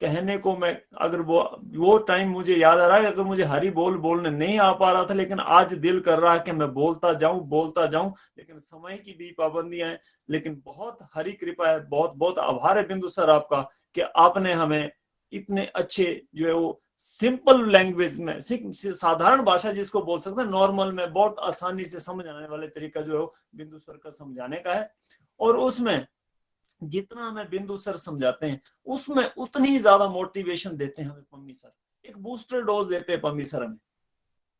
कहने को, मैं अगर वो टाइम मुझे याद आ रहा है, अगर मुझे हरि बोलने नहीं आ पा रहा था, लेकिन आज दिल कर रहा है कि मैं बोलता जाऊं, लेकिन समय की भी पाबंदियां हैं। लेकिन बहुत हरि कृपा है, बहुत बहुत आभार है बिंदु सर आपका कि आपने हमें इतने अच्छे जो है वो सिंपल लैंग्वेज में, साधारण भाषा जिसको बोल सकते हैं, नॉर्मल में बहुत आसानी से समझ आने वाले तरीका जो है बिंदु सर का समझाने का है। और उसमें जितना हमें बिंदु सर समझाते हैं, उसमें उतनी ज्यादा मोटिवेशन देते हैं हमें पम्मी सर, एक बूस्टर डोज देते हैं पम्मी सर हमें।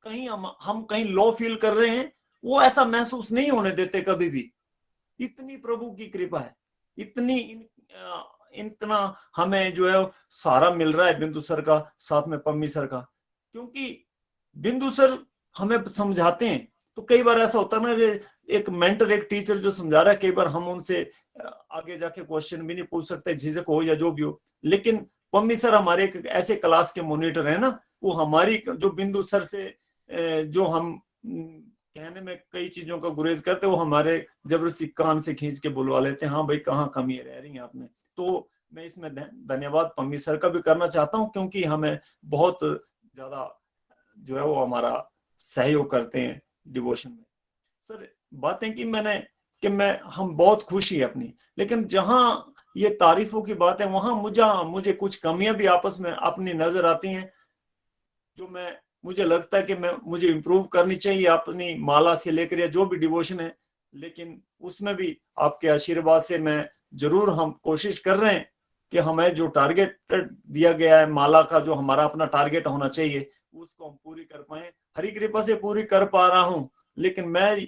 कहीं हम कहीं लो फील कर रहे हैं, वो ऐसा महसूस नहीं होने देते कभी भी। इतनी प्रभु की कृपा है, इतना हमें जो है सारा मिल रहा है बिंदु सर का, साथ में पम्मी सर का। क्योंकि बिंदु सर हमें समझाते हैं तो कई बार ऐसा होता है ना, एक मेंटर, एक टीचर जो समझा रहा है, कई बार हम उनसे आगे जाके क्वेश्चन भी नहीं पूछ सकते, झिझक हो या जो भी हो। लेकिन पम्मी सर हमारे एक ऐसे क्लास के मॉनिटर है ना, वो हमारी जो बिंदु सर से जो हम कहने में कई चीजों का गुरेज करते, वो हमारे जबरदस्ती कान से खींच के बुलवा लेते हैं, हाँ भाई कहाँ कमी रह रही है आप में। तो मैं इसमें धन्यवाद पम्मी सर का भी करना चाहता हूँ, क्योंकि हमें बहुत ज्यादा जो है वो हमारा सहयोग करते हैं डिवोशन में। सर बातें की मैंने कि हम बहुत खुशी है अपनी, लेकिन जहां ये तारीफों की बात है, वहां मुझे कुछ कमियां भी आपस में अपनी नजर आती हैं, जो मैं मुझे लगता है कि मुझे इम्प्रूव करनी चाहिए अपनी माला से लेकर या जो भी डिवोशन है, लेकिन उसमें भी आपके आशीर्वाद से मैं जरूर, हम कोशिश कर रहे हैं कि हमें जो टारगेट दिया गया है माला का, जो हमारा अपना टारगेट होना चाहिए, उसको हम पूरी कर पाए। हरि कृपा से पूरी कर पा रहा हूं, लेकिन मैं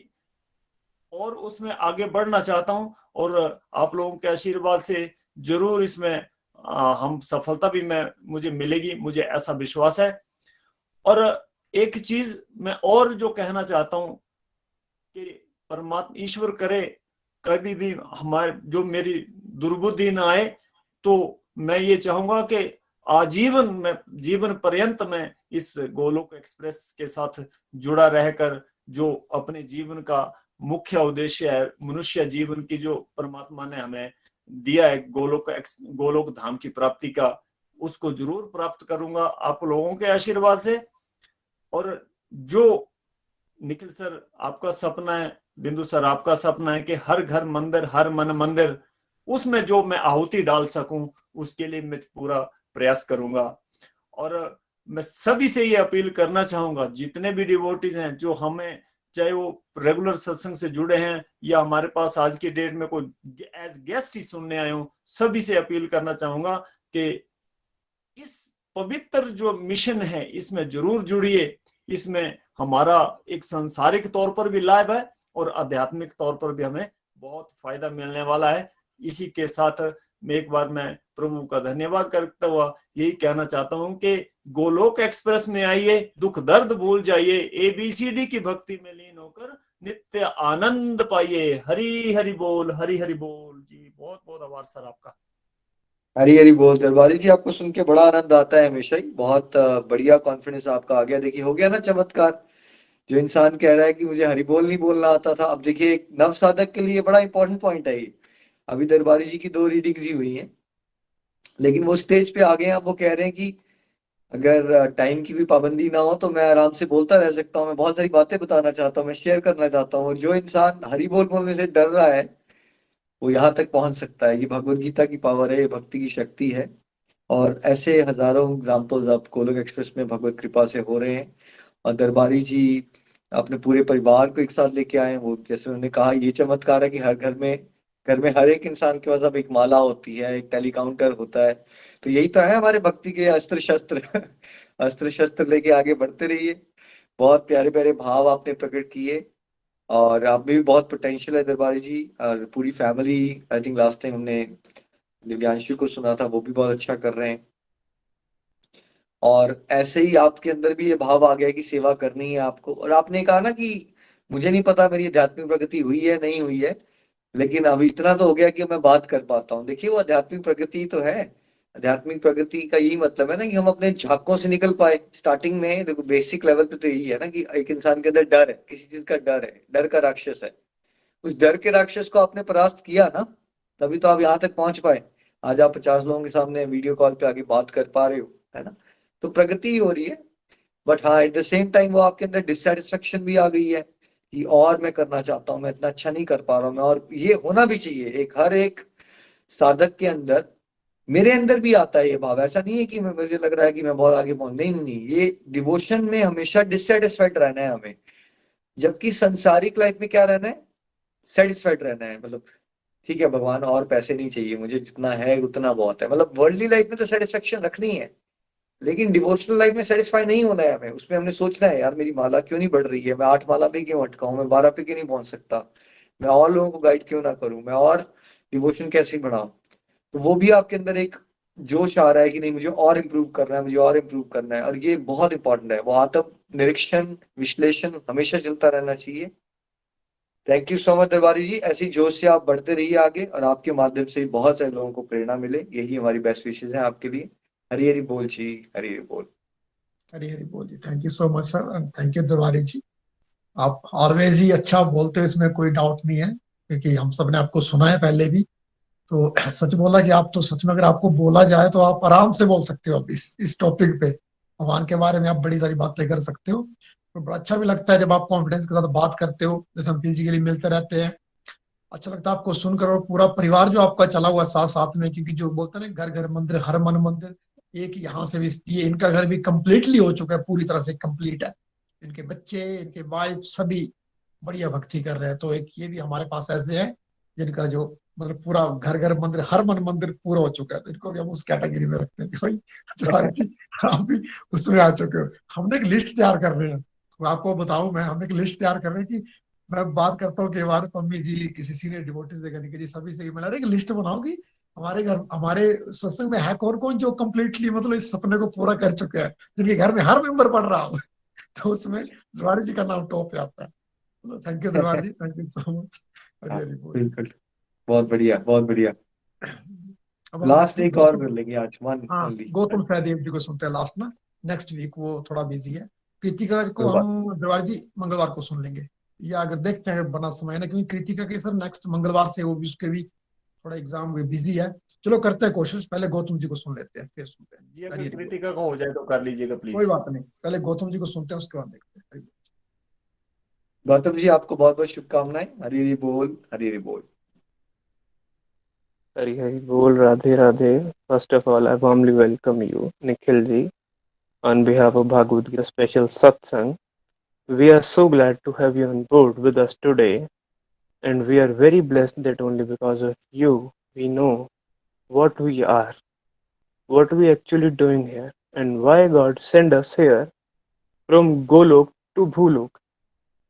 और उसमें आगे बढ़ना चाहता हूं, और आप लोगों के आशीर्वाद से जरूर इसमें हम सफलता भी मुझे मिलेगी, मुझे ऐसा विश्वास है। और एक चीज मैं और जो कहना चाहता हूं कि परमात्मा ईश्वर करे कभी भी हमारे जो मेरी दुर्बुद्धि ना आए, तो मैं ये चाहूंगा कि आजीवन में, जीवन पर्यंत में इस गोलोक एक्सप्रेस के साथ जुड़ा रहकर जो अपने जीवन का मुख्य उद्देश्य है, मनुष्य जीवन की जो परमात्मा ने हमें दिया है, गोलोक धाम की प्राप्ति का, उसको जरूर प्राप्त करूंगा आप लोगों के आशीर्वाद से। और जो निखिल सर आपका सपना है, बिंदु सर आपका सपना है कि हर घर मंदिर, हर मन मंदिर, उसमें जो मैं आहुति डाल सकूं उसके लिए मैं पूरा प्रयास करूंगा। और मैं सभी से ये अपील करना चाहूंगा, जितने भी डिवोटीज हैं जो हमें, चाहे वो रेगुलर सत्संग से जुड़े हैं या हमारे पास आज की डेट में कोई एज गेस्ट ही सुनने आए हो, सभी से अपील करना चाहूंगा कि इस पवित्र जो मिशन है इसमें जरूर जुड़िए। इसमें हमारा एक सांसारिक तौर पर भी लाभ है और आध्यात्मिक तौर पर भी हमें बहुत फायदा मिलने वाला है। इसी के साथ एक बार मैं प्रभु का धन्यवाद करता हुआ यही कहना चाहता हूं कि गोलोक एक्सप्रेस में आइए, दुख दर्द भूल जाइए, ABCD की भक्ति में लीन होकर नित्य आनंद पाइए। हरि हरि बोल, हरि हरि बोल जी। बहुत बहुत आभार सर आपका। हरी हरी बोल। दरबारी जी, आपको सुन के बड़ा आनंद आता है हमेशा ही, बहुत बढ़िया कॉन्फिडेंस आपका आ गया। देखिए हो गया ना चमत्कार, जो इंसान कह रहा है कि मुझे हरि बोल नहीं बोलना आता था, अब देखिए एक नव साधक के लिए बड़ा इंपॉर्टेंट पॉइंट है ये। अभी दरबारी जी की 2 रीडिंग्स ही हुई हैं, लेकिन वो स्टेज पे आ गए हैं। अब वो कह रहे हैं कि अगर टाइम की भी पाबंदी ना हो तो मैं आराम से बोलता रह सकता हूँ, मैं बहुत सारी बातें बताना चाहता हूँ, मैं शेयर करना चाहता हूँ। और जो इंसान हरि बोल बोलने से डर रहा है वो यहाँ तक पहुंच सकता है। ये भगवत गीता की पावर है, ये भक्ति की शक्ति है। और ऐसे हजारों एग्जाम्पल्स अब गोलोक एक्सप्रेस में भगवत कृपा से हो रहे हैं। और दरबारी जी अपने पूरे परिवार को एक साथ लेके आए हैं। वो जैसे उन्होंने कहा, ये चमत्कार है कि हर घर में हर एक इंसान के पास अब एक माला होती है, एक टेलीकाउंटर होता है। तो यही तो है हमारे भक्ति के अस्त्र शस्त्र अस्त्र शस्त्र लेके आगे बढ़ते रहिए। बहुत प्यारे प्यारे भाव आपने प्रकट किए, और आप में भी बहुत पोटेंशियल है दरबारी जी। और पूरी family, I think last time हमने दिव्यांशु को सुना था, वो भी बहुत अच्छा कर रहे हैं। और ऐसे ही आपके अंदर भी ये भाव आ गया कि सेवा करनी है आपको। और आपने कहा ना कि मुझे नहीं पता मेरी आध्यात्मिक प्रगति हुई है नहीं हुई है, लेकिन अब इतना तो हो गया कि मैं बात कर पाता हूँ। देखिए वो आध्यात्मिक प्रगति तो है। आध्यात्मिक प्रगति का यही मतलब है ना कि हम अपने झाकों से निकल पाए। स्टार्टिंग में देखो बेसिक लेवल पे तो यही है ना कि एक इंसान के अंदर डर है, किसी चीज का डर है, डर का राक्षस है। उस डर के राक्षस को आपने परास्त किया ना, तभी तो आप यहाँ तक पहुंच पाए। आज आप 50 लोगों के सामने वीडियो कॉल पे आगे बात कर पा रहे हो, है ना। तो प्रगति ही हो रही है। बट हाँ, एट द सेम टाइम वो आपके अंदर डिससेटिस्फेक्शन भी आ गई है कि और मैं करना चाहता हूँ, मैं इतना अच्छा नहीं कर पा रहा हूँ मैं। और ये होना भी चाहिए, एक हर एक साधक के अंदर, मेरे अंदर भी आता है ये भाव। ऐसा नहीं है कि मुझे लग रहा है कि मैं बहुत आगे पहुंच, नहीं, ये डिवोशन में हमेशा डिससेटिस्फाइड रहना है हमें। जबकि संसारिक लाइफ में क्या रहना है, सेटिस्फाइड रहना है। मतलब ठीक है भगवान, और पैसे नहीं चाहिए मुझे, जितना है उतना बहुत है। मतलब वर्ल्डली लाइफ में तो सेटिस्फेक्शन रखनी है, लेकिन डिवोशनल लाइफ में सेटिस्फाई नहीं होना है हमें। उसमें हमने सोचना है, यार मेरी माला क्यों नहीं बढ़ रही है, मैं 8 माला पे क्यों अटका हूं, मैं 12 पे क्यों नहीं पहुंच सकता, मैं और लोगों को गाइड क्यों ना करूं, मैं और डिवोशन कैसे बढ़ाऊं। तो वो भी आपके अंदर एक जोश आ रहा है कि नहीं, मुझे और इम्प्रूव करना है, मुझे और इम्प्रूव करना है। और ये बहुत इंपॉर्टेंट है, वो आत्म निरीक्षण विश्लेषण हमेशा चलता रहना चाहिए। थैंक यू सो मच दरबारी जी। ऐसी जोश से आप बढ़ते रहिए आगे, और आपके माध्यम से बहुत सारे लोगों को प्रेरणा मिले, यही हमारी बेस्ट विशेष है आपके लिए। हरी हरी बोल जी, हरी हरी बोल। हरी हरी बोल जी। Thank you so much sir, and thank you Darbari ji. आप ऑलवेज ही अच्छा बोलते हो, इसमें कोई डाउट नहीं है, क्योंकि हम सब ने आपको सुना है पहले भी। तो सच बोला कि आप तो सच में, अगर आपको बोला जाए तो आप आराम से बोल सकते हो अब इस टॉपिक पे। भगवान के बारे में आप बड़ी सारी बातें कर सकते हो। तो बड़ा अच्छा भी लगता है जब आप कॉन्फिडेंस के साथ बात करते हो, जैसे हम फिजिकली मिलते रहते हैं। अच्छा लगता है आपको सुनकर, और पूरा परिवार जो आपका चला हुआ साथ साथ में, क्योंकि जो बोलते हैं ना, घर घर मंदिर हर मन मंदिर, एक यहाँ से भी, ये इनका घर भी कंप्लीटली हो चुका है, पूरी तरह से कंप्लीट है। इनके बच्चे, इनके वाइफ सभी बढ़िया भक्ति कर रहे हैं। तो एक ये भी हमारे पास ऐसे हैं जिनका जो मतलब पूरा घर घर मंदिर, हर मन मंदिर पूरा हो चुका है। तो इनको भी हम उस कैटेगरी में रखते हैं कि भाई तिवारी जी आप भी उसमें आ चुके हो। हमने एक लिस्ट तैयार कर रहे हैं, तो आपको बताऊं मैं, हम एक लिस्ट तैयार कर रहे हैं कि मैं बात करता हूँ कि हमारे मम्मी जी, किसी सीनियर डिवोटी से, कभी जी सभी से मिला रहे, एक लिस्ट बनाओ कि हमारे घर, हमारे सत्संग में है कौन कौन जो कंप्लीटली मतलब इस सपने को पूरा कर चुके हैं, जिनके घर में हर मेंबर पढ़ रहा हो। तो उसमें तिवारी जी का नाम टॉप पे आता है। Thank you Tiwari ji, thank you so much. Hari हाँ, हरी बोल। बिल्कुल। बहुत बढ़िया, बहुत बढ़िया। अब हम लास्ट नेक्स्ट वीक एक और कर गौतम, लेंगे आज, वन हाँ ओनली। गौतम सहदेव जी को सुनते हैं लास्ट ना। नेक्स्ट वीक वो थोड़ा बिजी है। कृतिका को कोई बात। हम तिवारी जी मंगलवार को सुन लेंगे, या अगर देखते हैं बना समय है ना, क्योंकि कृतिका के सर नेक्स्ट मंगलवार से वो भी, उसके भी थोड़ा एग्जाम भी बिजी है। चलो करते हैं कोशिश, पहले गौतम जी को सुन लेते हैं फिर सुनते हैं। जी हरी अगर हरी बोल। क्रिटिका का हो जाए तो कर लीजिएगा कोई प्लीज। बात नहीं, पहले गौतम जी को सुनते हैं, उसके बाद देखते हैं। हरी बोल। गौतम जी, आपको बहुत बहुत शुभकामनाएं। हरी हरी बोल, हरी हरी बोल। Hari Hari Bol, Radhe Radhe. First of all, I warmly welcome you, Nikhil ji, on behalf of Bhagavad Gita Special Satsang. We are so glad to have you on board with us today, and we are very blessed that only because of you we know what we are, what we actually doing here, and why God sent us here from Golok to Bhulok.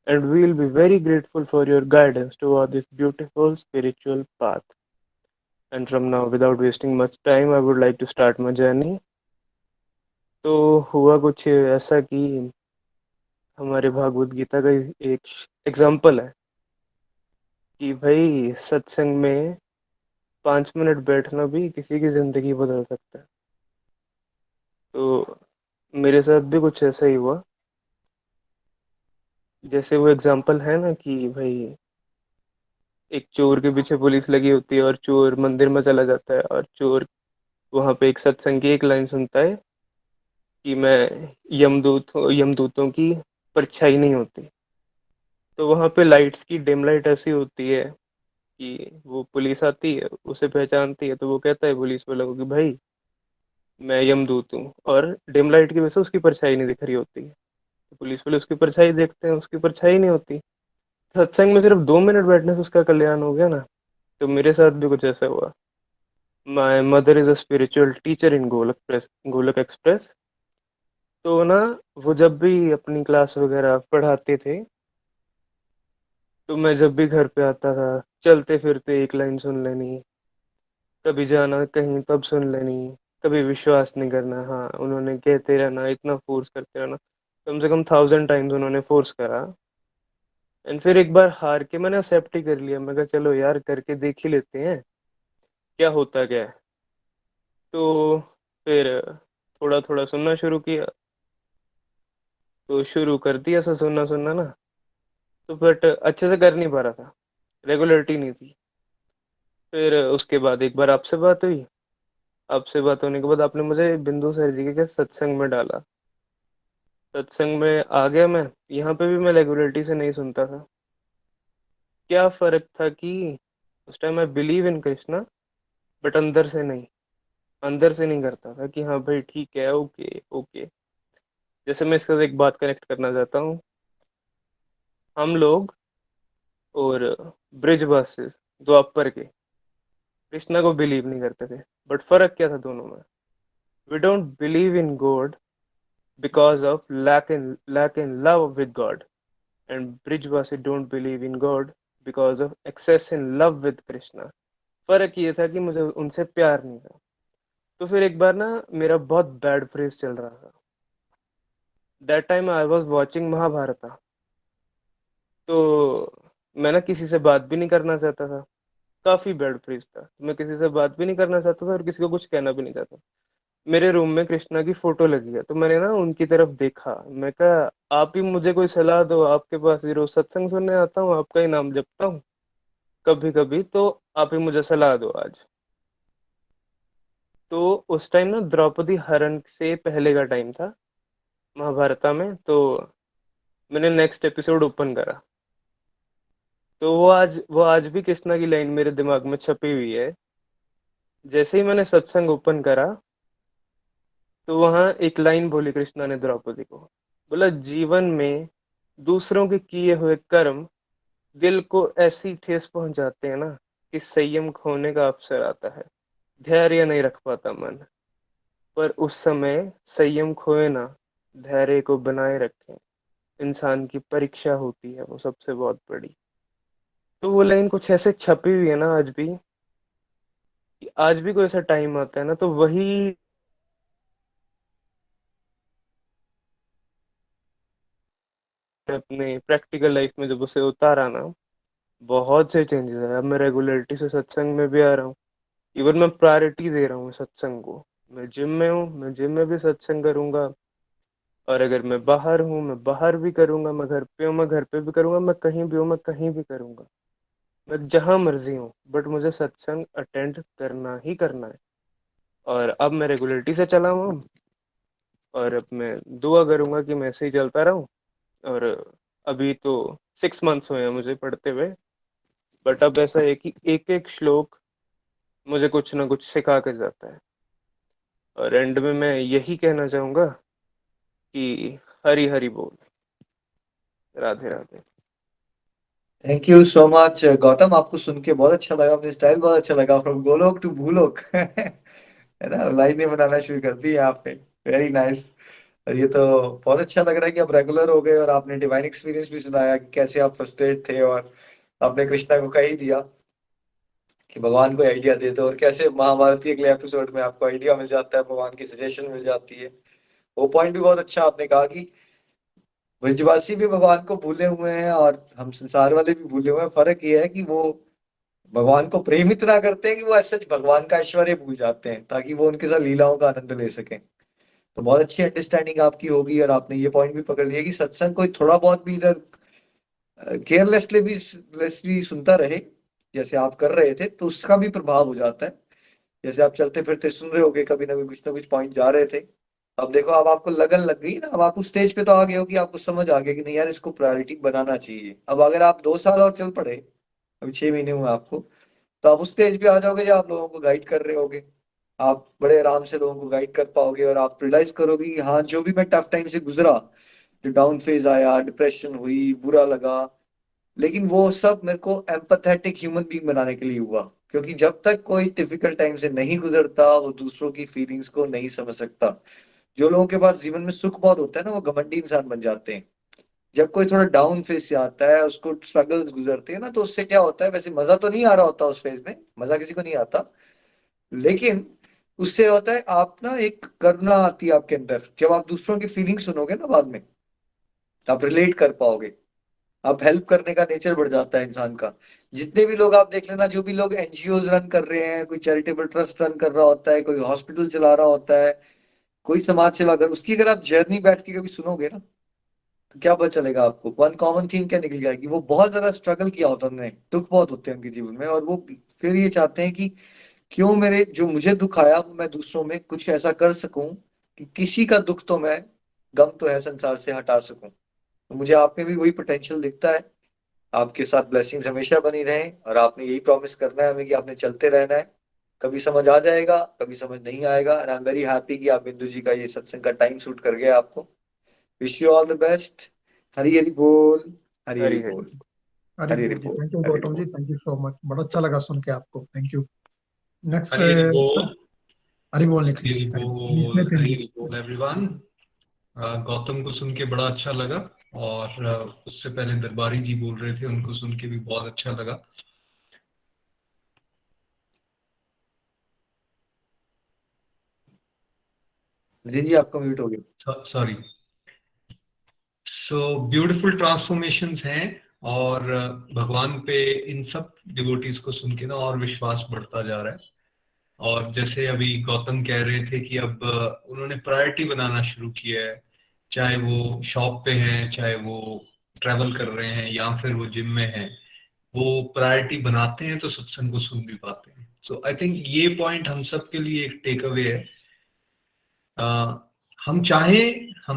And we will be very grateful for your guidance toward this beautiful spiritual path. And from now, without wasting much time, I would like to start my journey. तो हुआ कुछ ऐसा कि हमारे भागवत गीता का एक example है कि भाई सत्संग में 5 मिनट बैठना भी किसी की जिंदगी बदल सकता है। तो मेरे साथ भी कुछ ऐसा ही हुआ। जैसे वो एग्जाम्पल है ना कि भाई एक चोर के पीछे पुलिस लगी होती है और चोर मंदिर में चला जाता है और चोर वहां पे एक सत्संग की एक लाइन सुनता है कि मैं यमदूतों की परछाई नहीं होती। तो वहां पे लाइट्स की डिम लाइट ऐसी होती है कि वो पुलिस आती है, उसे पहचानती है, तो वो कहता है पुलिस वालों को कि भाई मैं यमदूत हूँ, और डिम लाइट की वजह से उसकी परछाई नहीं दिख रही होती है। तो पुलिस वाले उसकी परछाई देखते हैं, उसकी परछाई नहीं होती। सत्संग में सिर्फ 2 मिनट बैठने से उसका कल्याण हो गया ना। तो मेरे साथ भी कुछ ऐसा हुआ। My mother is a spiritual teacher इन गोलक एक्सप्रेस। तो ना वो जब भी अपनी क्लास वगैरह पढ़ाते थे, तो मैं जब भी घर पे आता था, चलते फिरते एक लाइन सुन लेनी, कभी जाना कहीं तब सुन लेनी, कभी विश्वास नहीं करना, हाँ उन्होंने कहते रहना, इतना फोर्स करते रहना, कम से कम 1000 टाइम्स उन्होंने फोर्स करा। एंड फिर एक बार हार के मैंने एक्सेप्ट ही कर लिया। मैं कहा चलो यार करके देख ही लेते हैं क्या होता क्या है। तो फिर थोड़ा थोड़ा सुनना शुरू किया। तो शुरू कर दिया ऐसा सुनना सुनना ना, तो बट अच्छे से कर नहीं पा रहा था, रेगुलरिटी नहीं थी। फिर उसके बाद एक बार आपसे बात हुई। आपसे बात होने के बाद आपने मुझे बिंदु सर जी के सत्संग में डाला। सत्संग में आ गया मैं। यहाँ पे भी मैं रेगुलरिटी से नहीं सुनता था। क्या फर्क था कि उस time I believe in Krishna, but अंदर से नहीं करता था कि हाँ भाई ठीक है, ओके ओके। जैसे मैं इसके साथ एक बात कनेक्ट करना चाहता हूँ। हम लोग और ब्रिजवासी द्वापर के कृष्णा को बिलीव नहीं करते थे, बट फर्क क्या था दोनों में? We don't believe in God because of lack in love with God, and Brijvasi don't believe in God because of excess in love with Krishna. फर्क ये था कि मुझे उनसे प्यार नहीं था। तो फिर एक बार ना मेरा बहुत बैड फ्रेज चल रहा था। That time I was watching Mahabharata. तो मैं ना किसी से बात भी नहीं करना चाहता था। काफी बैड फ्रेज था, मैं किसी से बात भी नहीं करना चाहता था और किसी को कुछ कहना भी नहीं चाहता। मेरे रूम में कृष्णा की फोटो लगी है, तो मैंने ना उनकी तरफ देखा। मैं कहा आप ही मुझे कोई सलाह दो, आपके पास ही रोज सत्संग सुनने आता हूँ, आपका ही नाम जपता हूँ कभी कभी, तो आप ही मुझे सलाह दो आज। तो उस टाइम ना द्रौपदी हरण से पहले का टाइम था महाभारता में। तो मैंने नेक्स्ट एपिसोड ओपन करा, तो वो आज भी कृष्णा की लाइन मेरे दिमाग में छपी हुई है। जैसे ही मैंने सत्संग ओपन करा, तो वहाँ एक लाइन बोली कृष्णा ने द्रौपदी को, बोला जीवन में दूसरों के किए हुए कर्म दिल को ऐसी ठेस पहुंचाते हैं ना कि संयम खोने का अवसर आता है, धैर्य नहीं रख पाता मन, पर उस समय संयम खोए ना, धैर्य को बनाए रखें, इंसान की परीक्षा होती है वो सबसे बहुत बड़ी। तो वो लाइन कुछ ऐसे छपी हुई है ना आज भी, कि आज भी कोई ऐसा टाइम आता है ना तो वही अपने प्रैक्टिकल लाइफ में जब उसे उतारा ना, बहुत से चेंजेस आए। अब मैं रेगुलरिटी से सत्संग में भी आ रहा हूँ, इवन मैं प्रायोरिटी दे रहा हूँ सत्संग को। मैं जिम में हूँ, मैं जिम में भी सत्संग करूंगा, और अगर मैं बाहर हूँ मैं बाहर भी करूंगा, मैं घर पे हूँ मैं घर पे भी करूंगा, मैं कहीं भी हूँ मैं कहीं भी करूंगा, मैं जहां मर्जी हूँ, बट मुझे सत्संग अटेंड करना ही करना है। और अब मैं रेगुलरिटी से चला हूँ, और अब मैं दुआ करूंगा कि मैं ऐसे ही चलता रहूं। और अभी तो 6 मंथ्स हुए हैं मुझे पढ़ते हुए, बट अब ऐसा है कि एक एक श्लोक मुझे कुछ ना कुछ सिखा के जाता है। और एंड में मैं यही कहना चाहूंगा कि हरि हरि बोल, Radhe Radhe. Thank you so much Gautam, आपको सुन के बहुत अच्छा लगा, अपने स्टाइल बहुत अच्छा लगा, फ्रॉम गोलोक टू भूलोक है ना, लाइनें बनाना शुरू कर दी है आपने, वेरी नाइस। और ये तो बहुत अच्छा लग रहा है कि आप रेगुलर हो गए, और आपने डिवाइन एक्सपीरियंस भी सुनाया कि कैसे आप फ्रस्ट्रेट थे और आपने कृष्णा को कह ही दिया कि भगवान को आइडिया दे दो, और कैसे महाभारत के अगले एपिसोड में आपको आइडिया मिल जाता है, भगवान की सजेशन मिल जाती है। वो पॉइंट भी बहुत अच्छा आपने कहा कि ब्रजवासी भी भगवान को भूले हुए हैं और हम संसार वाले भी भूले हुए हैं। फर्क ये है कि वो भगवान को प्रेम इतना करते हैं कि वो ऐसे भगवान का ऐश्वर्य भूल जाते हैं, ताकि वो उनके साथ लीलाओं का आनंद ले सकें। तो बहुत अच्छी अंडरस्टैंडिंग आपकी होगी, और आपने ये पॉइंट भी पकड़ लिया कि सत्संग कोई थोड़ा बहुत भी इधर केयरलेसली भी लेसली सुनता रहे, जैसे आप कर रहे थे, तो उसका भी प्रभाव हो जाता है। जैसे आप चलते फिरते सुन रहे होगे, कभी ना कुछ पॉइंट जा रहे थे, अब देखो अब आपको लगन लग गई ना, अब आप उस स्टेज पे तो आ गए हो कि आपको समझ आ गया कि नहीं यार, इसको प्रायोरिटी बनाना चाहिए। अब अगर आप 2 साल और चल पड़े, अभी 6 महीने हुए आपको, तो आप उस स्टेज पे आ जाओगे जब आप लोगों को गाइड कर रहे होगे, आप बड़े आराम से लोगों को गाइड कर पाओगे, और आप रियलाइज करोगे कि हाँ, जो भी मैं टफ टाइम से गुजरा, जो डाउन फेज आया, डिप्रेशन हुई, बुरा लगा, लेकिन वो सब मेरे को एम्पैथेटिक ह्यूमन बीइंग बनाने के लिए हुआ। क्योंकि जब तक कोई डिफिकल्ट टाइम से नहीं गुजरता, वो दूसरों की फीलिंग्स को नहीं समझ सकता। जो लोगों के पास जीवन में सुख बहुत होता है ना, वो घमंडी इंसान बन जाते हैं। जब कोई थोड़ा डाउन फेज से आता है, उसको स्ट्रगल्स गुजरते हैं ना, तो उससे क्या होता है, वैसे मजा तो नहीं आ रहा होता उस फेज में, मजा किसी को नहीं आता, लेकिन उससे होता है आप ना, एक करुणा आती है आपके अंदर। जब आप दूसरों की फीलिंग सुनोगे ना बाद में, आप रिलेट कर पाओगे, आप हेल्प करने का नेचर बढ़ जाता है इंसान का। जितने भी लोग आप देख लेना, जो भी लोग एनजीओ रन कर रहे हैं, कोई चैरिटेबल ट्रस्ट रन कर रहा होता है, कोई हॉस्पिटल चला रहा होता है, कोई समाज सेवा कर, उसकी अगर आप जर्नी बैठ के कभी सुनोगे ना, तो क्या पता चलेगा आपको, वन कॉमन थीम क्या निकल जाएगी, वो बहुत ज्यादा स्ट्रगल किया होता है उन्होंने, दुख बहुत होते हैं उनके जीवन में, और वो फिर ये चाहते हैं कि क्यों मेरे जो मुझे दुख आया, वो मैं दूसरों में कुछ ऐसा कर सकूं कि किसी का दुख तो मैं, गम तो है संसार से हटा सकूं। तो मुझे आप में भी वही पोटेंशियल दिखता है। आपके साथ ब्लेसिंग्स हमेशा बनी रहे, और आपने यही प्रॉमिस करना है हमें कि आपने चलते रहना है। कभी समझ आ जाएगा, कभी समझ नहीं आएगा, and I am very happy कि आप बिंदु जी का ये सत्संग का टाइम सूट कर गया आपको। Wish you all the best. Hari Hari बोल, हरी हरी हरि हरि। बोल, हरि हरी हरी बोल जी, बोल, थैंक यू हरी हरी गौतम जी, बोल। थैंक यू सो मच, बड़ा अच्छा लगा सुन के आपको, थैंक यू। नेक्स्ट हरी हरी बोल, हरि बोल निखिल हरी जी, हरी हरि बोल, नितिन हरी जी। हरी बोल एवरीवन। गौतम को सुन के बड़ा अच्छा लगा, और उससे पहले दरबारी जी बोल रहे थे, उनको सुन के भी बहुत अच्छा लगा। जी जी, आपका म्यूट हो गया। सॉरी। सो ब्यूटीफुल ट्रांसफॉर्मेशंस हैं, और भगवान पे इन सब डिवोटीज को सुन के ना और विश्वास बढ़ता जा रहा है। और जैसे अभी गौतम कह रहे थे कि अब उन्होंने प्रायोरिटी बनाना शुरू किया है, चाहे वो शॉप पे हैं, चाहे वो ट्रैवल कर रहे हैं, या फिर वो जिम में हैं, वो प्रायोरिटी बनाते हैं तो सत्संग को सुन भी पाते हैं। सो आई थिंक ये पॉइंट हम सब के लिए एक टेक अवे है। अ, हम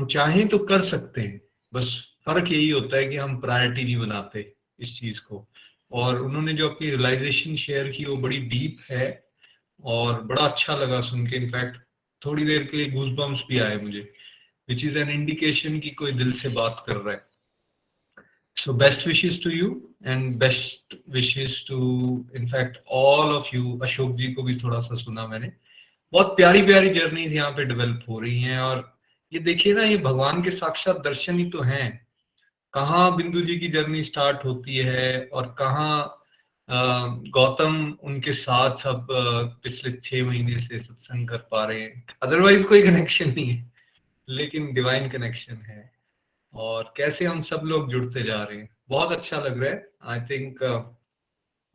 चाहें तो कर सकते हैं, बस फर्क यही होता है कि हम प्रायोरिटी नहीं बनाते इस चीज को। और उन्होंने जो अपनी रियलाइजेशन शेयर की, वो बड़ी डीप है, और बड़ा अच्छा लगा सुन के। इनफैक्ट थोड़ी देर के लिए गूज़बम्प्स भी आए मुझे, विच इज एन इंडिकेशन कि कोई दिल से बात कर रहा है. So best wishes to you and best wishes to in fact all of you. Ashok जी को भी थोड़ा सा सुना मैंने. बहुत प्यारी प्यारी जर्नीज यहाँ पे डेवलप हो रही हैं, और ये देखिए ना, ये भगवान के साक्षात दर्शन ही तो हैं. कहाँ बिंदु जी की जर्नी स्टार्ट होती है और कहाँ गौतम उनके साथ अब पिछले 6 महीने से सत्संग कर पा रहे हैं. अदरवाइज कोई कनेक्शन नहीं है, लेकिन डिवाइन कनेक्शन है, और कैसे हम सब लोग जुड़ते जा रहे हैं. बहुत अच्छा लग रहा है. आई थिंक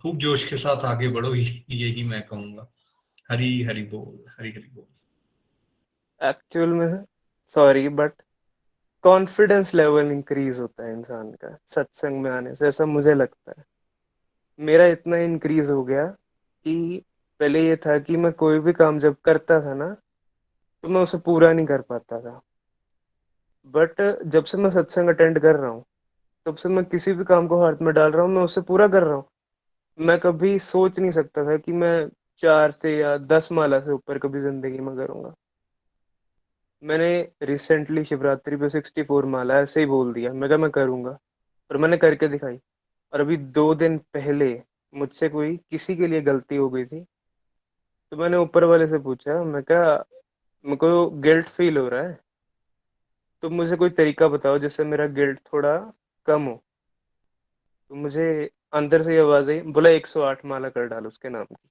खूब जोश के साथ आगे बढ़ो, यही मैं कहूंगा. हरी हरी बोल, हरी हरी बोल. एक्चुअल में sorry but confidence level increase होता है इंसान का सत्संग में आने से, ऐसा मुझे लगता है. मेरा इतना इंक्रीज हो गया कि पहले ये था कि मैं कोई भी काम जब करता था ना तो मैं उसे पूरा नहीं कर पाता था. बट जब से मैं सत्संग अटेंड कर रहा हूँ तब से मैं किसी भी काम को हाथ में डाल रहा हूँ, मैं उसे पूरा कर रहा हूँ. मैं कभी सोच नहीं सकता था कि मैं 4 से या 10 माला से ऊपर कभी जिंदगी में करूंगा. मैंने रिसेंटली शिवरात्रि पे 64 माला ऐसे ही बोल दिया, मैं कहा मैं करूंगा, और मैंने करके दिखाई. और अभी 2 दिन पहले मुझसे कोई किसी के लिए गलती हो गई थी, तो मैंने ऊपर वाले से पूछा, मैं कहा मेरे को गिल्ट फील हो रहा है, तो मुझे कोई तरीका बताओ जिससे मेरा गिल्ट थोड़ा कम हो. तो मुझे अंदर से ये आवाज आई, बोला 108 माला कर डाल उसके नाम की.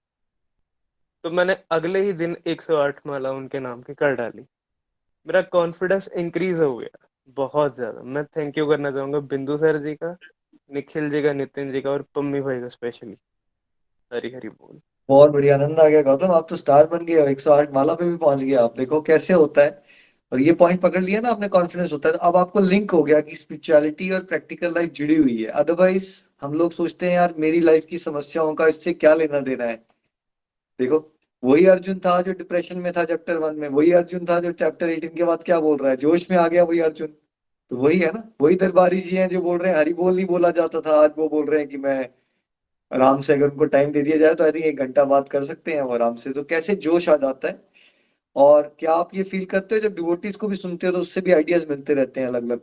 तो मैंने अगले ही दिन 108 माला उनके नाम की कर डाली. मेरा कॉन्फिडेंस इंक्रीज हो गया बहुत ज्यादा. मैं थैंक यू करना चाहूंगा बिंदु सर जी का, निखिल जी का, नितिन जी का और पम्मी भाई का स्पेशली. हरी हरी बोल. बहुत बढ़िया, आनंद आ गया गौतम, आप तो स्टार बन गए हो, 108 माला पे भी पहुंच गए आप. देखो कैसे होता है, और ये पॉइंट पकड़ लिया ना आपने, कॉन्फिडेंस होता है. तो अब आपको लिंक हो गया कि स्पिरिचुअलिटी और प्रैक्टिकल लाइफ जुड़ी हुई है. अदरवाइज हम लोग सोचते हैं यार मेरी लाइफ की समस्याओं का इससे क्या लेना देना है. देखो, वही अर्जुन था जो डिप्रेशन में था चैप्टर 1 में, वही अर्जुन था जो चैप्टर 18 के बाद क्या बोल रहा है, जोश में आ गया वही अर्जुन. तो वही है ना, वही दरबारी जी हैं जो बोल रहे हैं हरि बोल नहीं बोला जाता था, आज वो बोल रहे हैं कि मैं आराम से, अगर उनको टाइम दे दिया जाए तो आई थिंक 1 घंटा बात कर सकते हैं वो आराम से. तो कैसे जोश आ जाता है. और क्या आप ये फील करते हो जब डिवोटीज को भी सुनते हो तो उससे भी आइडियाज मिलते रहते हैं अलग अलग,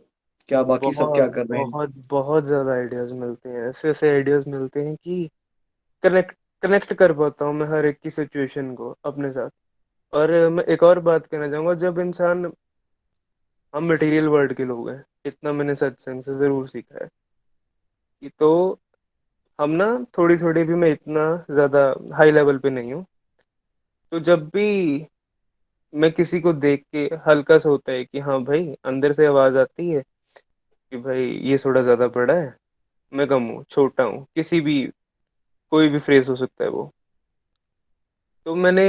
क्या बाकी सब क्या बहुत कर रहे हैं. बहुत बहुत ज्यादा आइडियाज मिलते हैं, ऐसे ऐसे आइडियाज मिलते हैं कि कनेक्ट कनेक्ट कर पाता हूँ मैं हर एक की सिचुएशन को अपने साथ. और मैं एक और बात कहना चाहूंगा, जब इंसान, हम मटेरियल वर्ल्ड के लोग हैं, इतना मैंने सत्संग से जरूर सीखा है कि, तो हम ना थोड़ी थोड़ी भी, मैं इतना ज्यादा हाई लेवल पे नहीं हूँ, तो जब भी मैं किसी को देख के हल्का सा होता है कि हाँ भाई, अंदर से आवाज आती है कि भाई ये थोड़ा ज्यादा बड़ा है, मैं कम हूँ, छोटा हूँ, किसी भी, कोई भी फ्रेज हो सकता है वो. तो मैंने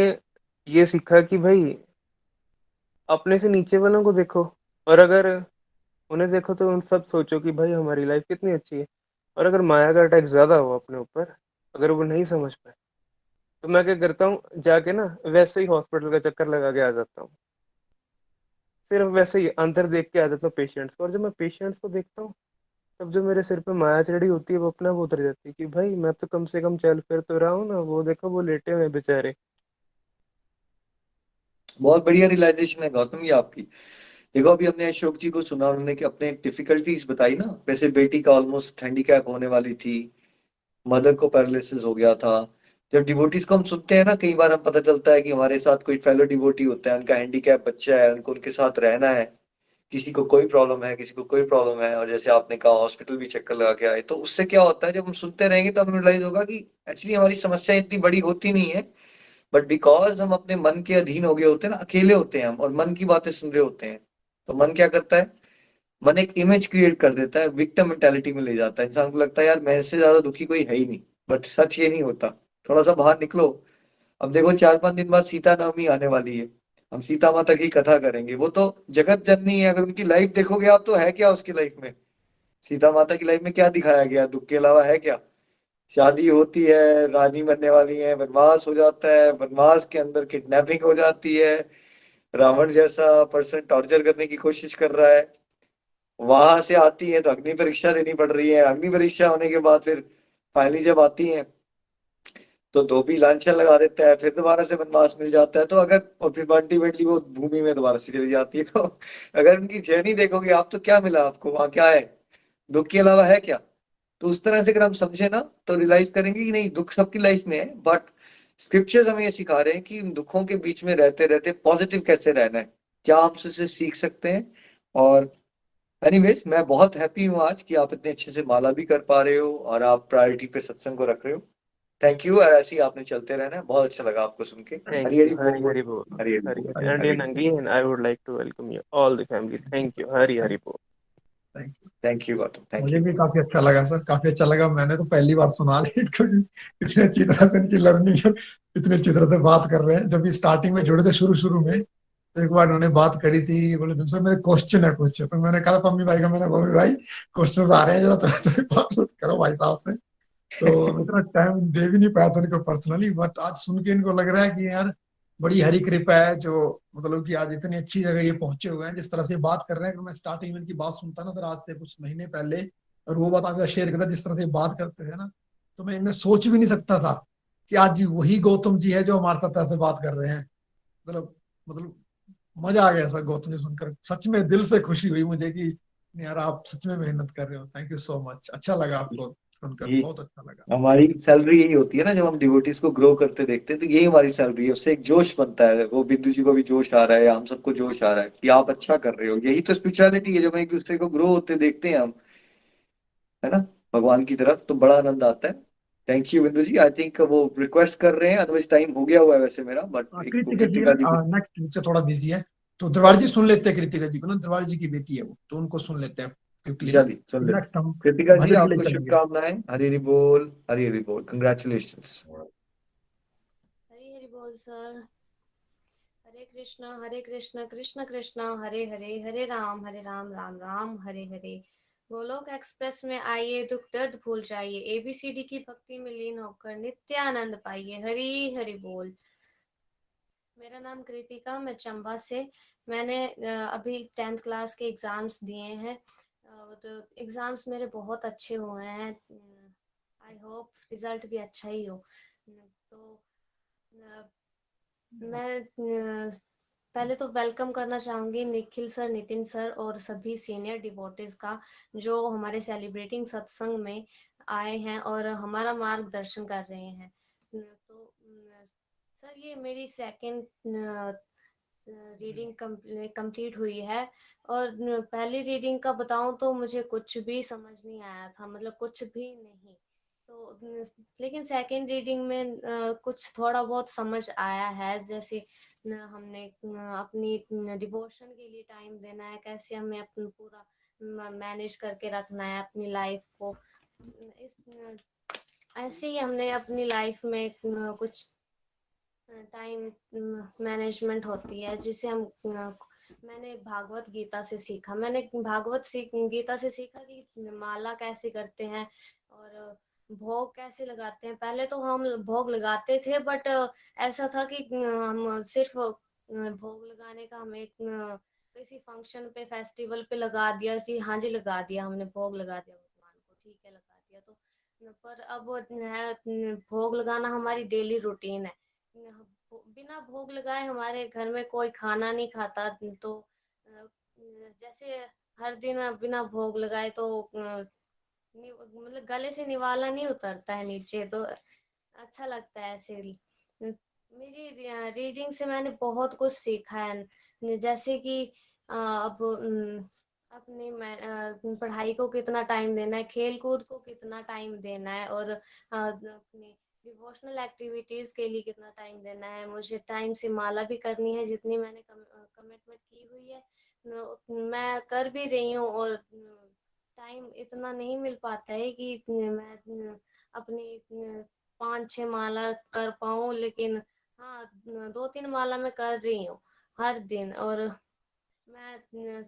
ये सीखा कि भाई अपने से नीचे वालों को देखो, और अगर उन्हें देखो तो उन सब सोचो कि भाई हमारी लाइफ कितनी अच्छी है. और अगर माया का अटैक ज्यादा हो अपने ऊपर, अगर वो नहीं समझ पाए, तो मैं क्या करता हूँ, जाके ना वैसे ही हॉस्पिटल का चक्कर लगा के आ जाता हूँ. सिर्फ वैसे ही अंदर देख के आ जाता हूँ पेशेंट्स को, और जब मैं पेशेंट्स को देखता हूँ तब जो मेरे सिर पे माया चढ़ी होती है वो अपने आप उतर जाती है कि भाई मैं तो कम से कम चल फिर तो रहा हूँ ना, वो देखो वो लेटे हुए हैं बेचारे. बहुत बढ़िया रियलाइजेशन है गौतम ये आपकी. देखो अभी हमने अशोक जी को सुना, उन्होंने कि अपने डिफिकल्टीज बताई ना, वैसे बेटी का ऑलमोस्ट हैंडीकैप होने वाली थी, मदर को पैरालिसिस हो गया था. जब डिवोटीज को हम सुनते हैं ना, कई बार हम पता चलता है कि हमारे साथ कोई फेलो डिवोटी होता है, उनका हैंडीकैप बच्चा है, उनको उनके साथ रहना है, किसी को कोई प्रॉब्लम है, किसी को कोई प्रॉब्लम है, और जैसे आपने कहा हॉस्पिटल भी चक्कर लगा के आए. तो उससे क्या होता है, जब हम सुनते रहेंगे तो हमें रियलाइज होगा कि एक्चुअली हमारी समस्या इतनी बड़ी होती नहीं है, बट बिकॉज हम अपने मन के अधीन हो गए होते हैं ना, अकेले होते हैं हम और मन की बातें सुन रहे होते हैं. तो मन क्या करता है, मन एक इमेज क्रिएट कर देता है, विक्टिम मेंटालिटी में ले जाता है. इंसान को लगता है यार मेरे से ज्यादा दुखी कोई है ही नहीं. बट सच ये नहीं होता, थोड़ा सा बाहर निकलो. अब देखो 4-5 दिन बाद सीता नवमी आने वाली है, हम सीता माता की कथा करेंगे. वो तो जगत जननी है, अगर उनकी लाइफ देखोगे आप तो है क्या उसकी लाइफ में, सीता माता की लाइफ में क्या दिखाया गया, दुख के अलावा है क्या. शादी होती है, रानी बनने वाली है, वनवास हो जाता है, वनवास के अंदर किडनैपिंग हो जाती है, रावण जैसा पर्सन टॉर्चर करने की कोशिश कर रहा है, वहां से आती है तो अग्नि परीक्षा देनी पड़ रही है, अग्नि परीक्षा होने के बाद फिर फाइनली जब आती है तो धोबी लांछन लगा देता है, फिर दोबारा से वनवास मिल जाता है। तो अगर और फिर अल्टीमेटली वो भूमि में दोबारा से चली जाती है। तो अगर उनकी जर्नी देखोगे आप, तो क्या मिला आपको वहां, क्या है, दुख के अलावा है क्या? तो उस तरह से अगर हम समझे ना, तो रियलाइज करेंगे कि नहीं, दुख सबकी लाइफ में है, बट स्क्रिप्चर्स हमें ये सिखा रहे हैं कि इन दुखों के बीच में रहते रहते पॉजिटिव कैसे रहना है, क्या आप उससे सीख सकते हैं। और एनीवेज, मैं बहुत हैप्पी हूँ आज कि आप इतने अच्छे से माला भी कर पा रहे हो और आप प्रायोरिटी पे सत्संग को रख रहे हो। थैंक यू, और ऐसे ही आपने चलते रहना है। बहुत अच्छा लगा आपको सुन के। Thank Hari Hari you. Hari बोल। Hari Bol. Hari Hari Hari बोल। Hari. And Hari then again, I would like to welcome you, all the family. Thank you. Hari Hari Bol. Thank you. Thank you Gautam, thank मुझे यू। भी काफी अच्छा लगा sir, काफी अच्छा लगा। मैंने तो पहली बार सुना ली इनको कि इतने अच्छी तरह से इनकी लर्निंग, इतने अच्छी तरह से बात कर रहे हैं। जब भी स्टार्टिंग में जुड़े थे शुरू शुरू में, तो एक बार उन्होंने बात करी थी, बोले तुमसे मेरे क्वेश्चन है कुछ। तो मैंने कहा पम्मी भाई का, मैंने पम्मी भाई क्वेश्चन आ रहे हैं, जरा थोड़ी थोड़ी बात करो भाई साहब से। तो हम इतना टाइम दे भी नहीं पाया था इनको पर्सनली, बट आज सुन के इनको लग रहा है कि यार बड़ी हरी कृपा है, जो मतलब कि आज इतनी अच्छी जगह ये पहुंचे हुए हैं। जिस तरह से बात कर रहे हैं, अगर मैं स्टार्टिंग में इनकी बात सुनता ना सर, आज से कुछ महीने पहले, और वो बात आपके शेयर करता जिस तरह से बात करते थे ना, तो मैं इनमें सोच भी नहीं सकता था कि आज वही गौतम जी है जो हमारे साथ ऐसे बात कर रहे हैं। मतलब मजा आ गया सर गौतम जी सुनकर, सच में दिल से खुशी हुई मुझे कि यार आप सच में मेहनत कर रहे हो। थैंक यू सो मच, अच्छा लगा आपको सुनकर, ये बहुत अच्छा लगा। हमारी सैलरी यही होती है ना, जब हम डिवोटीज को ग्रो करते देखते हैं, तो यही हमारी सैलरी है। उससे एक जोश बनता है, वो बिंदु जी को भी जोश आ रहा है, हम सबको जोश आ रहा है कि आप अच्छा कर रहे हो। यही तो स्पिरिचुअलिटी है, जब हम एक दूसरे को ग्रो होते देखते हैं हम, है ना, भगवान की तरफ, तो बड़ा आनंद आता है। थैंक यू बिंदु जी। आई थिंक वो रिक्वेस्ट कर रहे हैं, अदरवाइज टाइम हो गया हुआ है वैसे मेरा, बट एक कृतिका जी कृतिका जी को। नेक्स्ट वीक से थोड़ा बिजी है, तो दरबार जी सुन लेते हैं कृतिका जी को ना, दरबार जी की बेटी है वो, तो उनको सुन लेते हैं क्विकली ना। चलिए सुन लेते नेक्स्ट हैं। हम कृतिका जी, भजन के लिए आपको चलेंगे। शुभकामनाएं। हरी हरी बोल, हरी हरी बोल, कंग्रेचुलेशंस। हरी हरी बोल सर। हरे कृष्णा कृष्ण कृष्णा हरे हरे, हरे राम राम राम हरे हरे। गोलोक एक्सप्रेस में आइए, दुख दर्द भूल जाइए, एबीसीडी की भक्ति में लीन होकर नित्य आनंद पाइए। हरी हरि बोल। मेरा नाम कृतिका, मैं चंबा से। मैंने अभी 10th क्लास के एग्जाम्स दिए हैं, तो एग्जाम्स मेरे बहुत अच्छे हुए हैं। आई होप रिजल्ट भी अच्छा ही हो। तो मैं पहले तो वेलकम करना चाहूंगी निखिल सर, नितिन सर और सभी सीनियर डिवोटीज का, जो हमारे सेलिब्रेटिंग सत्संग में आए हैं और हमारा मार्गदर्शन कर रहे हैं। तो सर, ये मेरी सेकंड रीडिंग कंप्लीट हुई है, और पहली रीडिंग का बताऊं तो मुझे कुछ भी समझ नहीं आया था, मतलब कुछ भी नहीं। तो लेकिन सेकंड रीडिंग में कुछ थोड़ा बहुत समझ आया है, जैसे हमने अपनी डिवोशन के लिए टाइम देना है, कैसे हमें अपना पूरा मैनेज करके रखना है अपनी लाइफ को। इस ऐसे ही हमने अपनी लाइफ में कुछ टाइम मैनेजमेंट होती है, जिसे हम मैंने भागवत गीता से सीखा। मैंने गीता से सीखा कि माला कैसे करते हैं और भोग कैसे लगाते हैं। पहले तो हम भोग लगाते थे, बट ऐसा था कि हम सिर्फ भोग लगाने का हमें किसी फंक्शन पे, फेस्टिवल पे लगा दिया जी, हाँ जी लगा दिया, हमने भोग लगा दिया भगवान को, ठीक है लगा दिया। तो पर अब है, भोग लगाना हमारी डेली रूटीन है। बिना भोग लगाए हमारे घर में कोई खाना नहीं खाता। तो जैसे हर दिन बिना भोग लगाए तो मतलब गले से निवाला नहीं उतरता है नीचे, तो अच्छा लगता है ऐसे। मेरी रीडिंग से मैंने बहुत कुछ सीखा है, जैसे कि अब अपनी पढ़ाई को कितना टाइम देना है, खेल कूद को कितना टाइम देना है, और अपनी डिवोशनल एक्टिविटीज के लिए कितना टाइम देना है। मुझे टाइम से माला भी करनी है, जितनी मैंने कमिटमेंट की हुई है मैं कर भी रही हूँ, और टाइम इतना नहीं मिल पाता है कि मैं अपनी 5-6 माला कर पाऊँ, लेकिन हाँ 2-3 माला मैं कर रही हूँ हर दिन। और मैं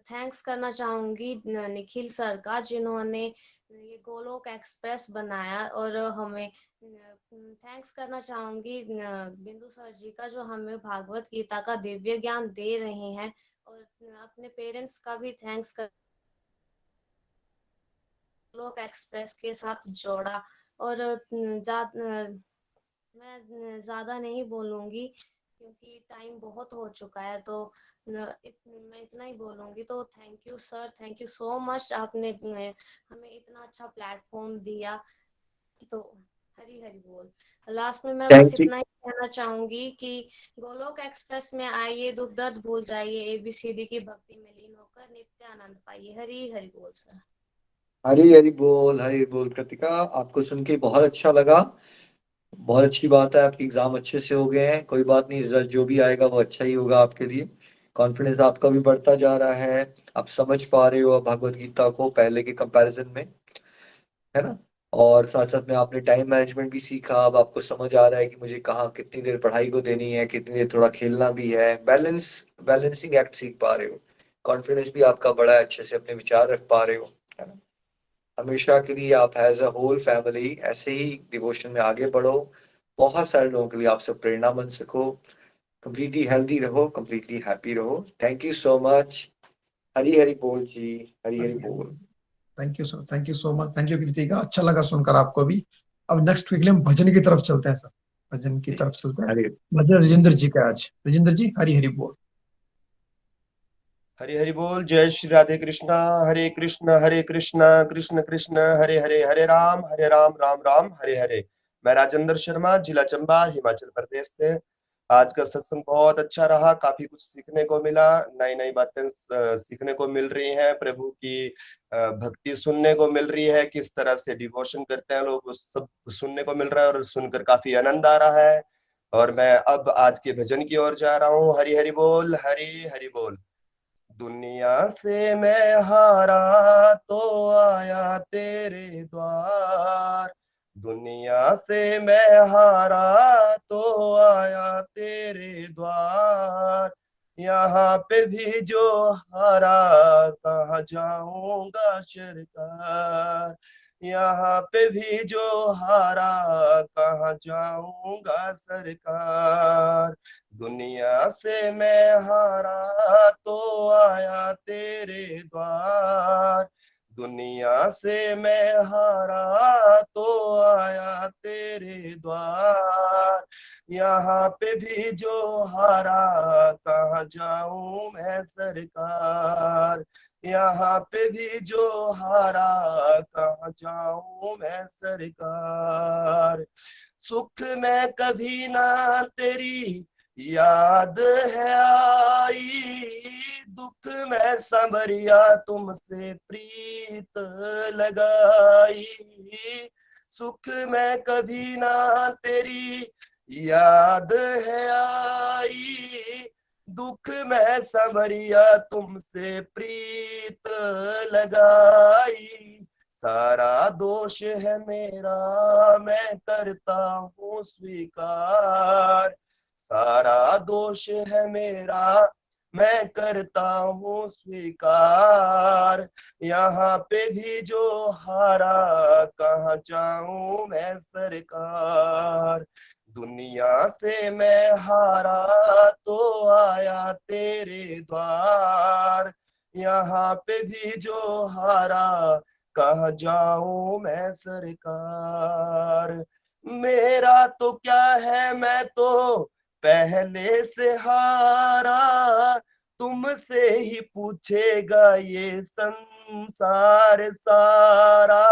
थैंक्स करना चाहूंगी निखिल सर का, जिन्होंने ये गोलोक एक्सप्रेस बनाया, और हमें थैंक्स करना चाहूंगी बिंदु सर जी का, जो हमें भागवत गीता का दिव्य ज्ञान दे रहे हैं, और अपने पेरेंट्स का भी थैंक्स कर गोलोक एक्सप्रेस के साथ जोड़ा। और मैं ज्यादा नहीं बोलूंगी क्योंकि टाइम बहुत हो चुका है, तो मैं इतना ही बोलूंगी। तो thank you sir, thank you so much, आपने हमें इतना अच्छा प्लेटफॉर्म दिया। तो हरी हरी बोल। लास्ट में मैं बस थैंक यू। इतना ही कहना चाहूंगी कि गोलोक एक्सप्रेस में आइए, दुख दर्द भूल जाइए, ABCD की भक्ति में लीन होकर नित्य आनंद पाइए। हरी हरी बोल सर। हरी हरी बोल, हरी बोल। कृतिका, आपको सुन के बहुत अच्छा लगा। बहुत अच्छी बात है, आपके एग्जाम अच्छे से हो गए हैं। कोई बात नहीं, रिजल्ट जो भी आएगा वो अच्छा ही होगा आपके लिए। कॉन्फिडेंस आपका भी बढ़ता जा रहा है। आप समझ पा रहे हो भगवत गीता को पहले के कंपैरिजन में, है ना। और साथ साथ में आपने टाइम मैनेजमेंट भी सीखा। अब आपको समझ आ रहा है कि मुझे कहाँ कितनी देर पढ़ाई को देनी है, कितनी देर थोड़ा खेलना भी है। बैलेंसिंग एक्ट सीख पा रहे हो। कॉन्फिडेंस भी आपका बड़ा है, अच्छे से अपने विचार रख पा रहे हो, है ना। हमेशा के लिए आप एज अ होल फैमिली ऐसे ही डिवोशन में आगे बढ़ो। बहुत सारे लोगों के लिए आप सब प्रेरणा बन सको। कंप्लीटली हेल्दी रहो, कंप्लीटली हैप्पी रहो। Thank you so much. Hari Hari बोल जी, हरी हरी बोल। Thank you sir, thank you so much, thank you Kritika, अच्छा लगा सुनकर आपको भी। अब नेक्स्ट वीक हम भजन की तरफ चलते हैं सर, भजन की तरफ चलते हैं। हरी भजन राजेंद्र जी का आज। राजेंद्र जी, हरी हरी बोल। हरि हरि बोल। जय श्री राधे कृष्णा। हरे कृष्ण कृष्ण कृष्ण हरे हरे, हरे राम राम राम हरे हरे। मैं राजेंद्र शर्मा, जिला चंबा, हिमाचल प्रदेश से। आज का सत्संग बहुत अच्छा रहा, काफी कुछ सीखने को मिला, नई नई बातें सीखने को मिल रही हैं, प्रभु की भक्ति सुनने को मिल रही है, किस तरह से डिवोशन करते हैं लोग, उस सब सुनने को मिल रहा है और सुनकर काफी आनंद आ रहा है। और मैं अब आज के भजन की ओर जा रहा हूँ। हरि हरि बोल, हरि हरि बोल। दुनिया से मैं हारा तो आया तेरे द्वार, दुनिया से मैं हारा तो आया तेरे द्वार। यहाँ पे भी जो हारा कहाँ जाऊंगा सरकार, यहाँ पे भी जो हारा कहाँ जाऊंगा सरकार। दुनिया से मैं हारा तो आया तेरे द्वार, दुनिया से मैं हारा तो आया तेरे द्वार। यहाँ पे भी जो हारा कहाँ जाऊं मैं सरकार, यहाँ पे भी जो हारा कहाँ जाऊं मैं सरकार। सुख में कभी ना तेरी याद है आई, दुख में संवरिया तुमसे प्रीत लगाई। सुख में कभी ना तेरी याद है आई, दुख में संवरिया तुमसे प्रीत लगाई। सारा दोष है मेरा मैं करता हूँ स्वीकार, सारा दोष है मेरा मैं करता हूँ स्वीकार। यहाँ पे भी जो हारा कहाँ जाऊं मैं सरकार, दुनिया से मैं हारा तो आया तेरे द्वार। यहाँ पे भी जो हारा कहाँ जाऊं मैं सरकार। मेरा तो क्या है मैं तो पहले से हारा, तुमसे ही पूछेगा ये संसार सारा।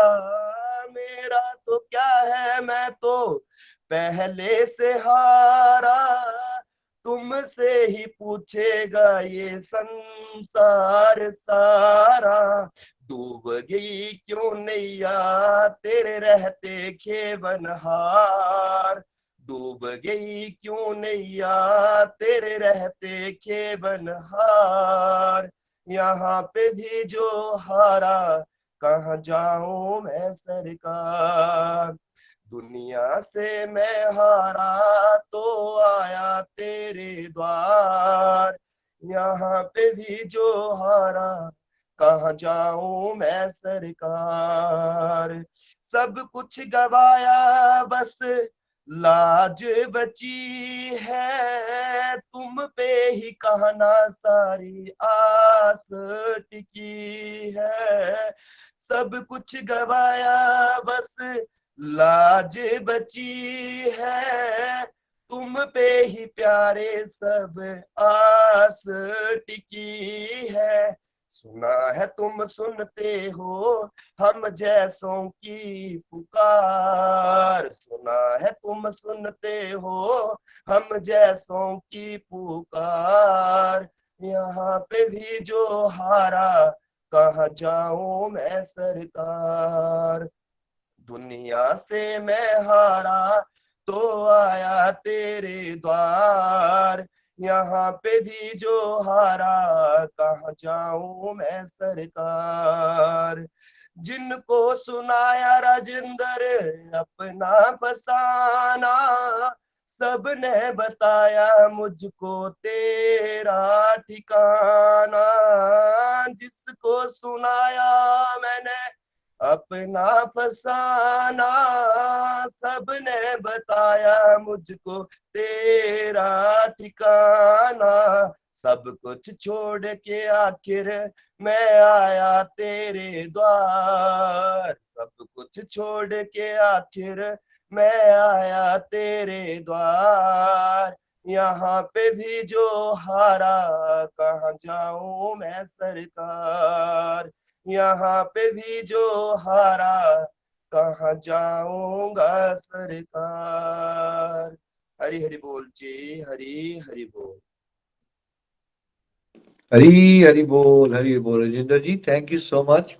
मेरा तो क्या है मैं तो पहले से हारा, तुमसे ही पूछेगा ये संसार सारा। डूब गई क्यों नैया तेरे रहते खेवनहार, डूब गई क्यों नैया तेरे रहते खेवनहार। यहाँ पे भी जो हारा कहाँ जाऊं मैं सरकार, दुनिया से मैं हारा तो आया तेरे द्वार। यहाँ पे भी जो हारा कहाँ जाऊं मैं सरकार। सब कुछ गवाया बस लाज बची है, तुम पे ही कहना सारी आस टिकी है। सब कुछ गवाया बस लाज बची है तुम पे ही प्यारे, सब आस टिकी है। सुना है तुम सुनते हो हम जैसों की पुकार, सुना है तुम सुनते हो हम जैसों की पुकार। यहाँ पे भी जो हारा कहाँ जाऊं मैं सरकार, दुनिया से मैं हारा तो आया तेरे द्वार। यहाँ पे भी जो हारा कहाँ जाऊं मैं सरकार। जिनको सुनाया राजेंद्र अपना फसाना, सबने बताया मुझको तेरा ठिकाना। जिसको सुनाया मैंने अपना फसाना, सबने बताया मुझको तेरा ठिकाना। सब कुछ छोड़ के आखिर मैं आया तेरे द्वार, सब कुछ छोड़ के आखिर मैं आया तेरे द्वार। यहाँ पे भी जो हारा कहाँ जाऊं मैं सरकार, यहाँ पे भी जो हारा कहाँ जाऊंगा सरकार। हरि हरि बोल जी, हरि हरि बोल। हरी हरी बोल, हरी बोल। राजेंद्र जी थैंक यू सो मच,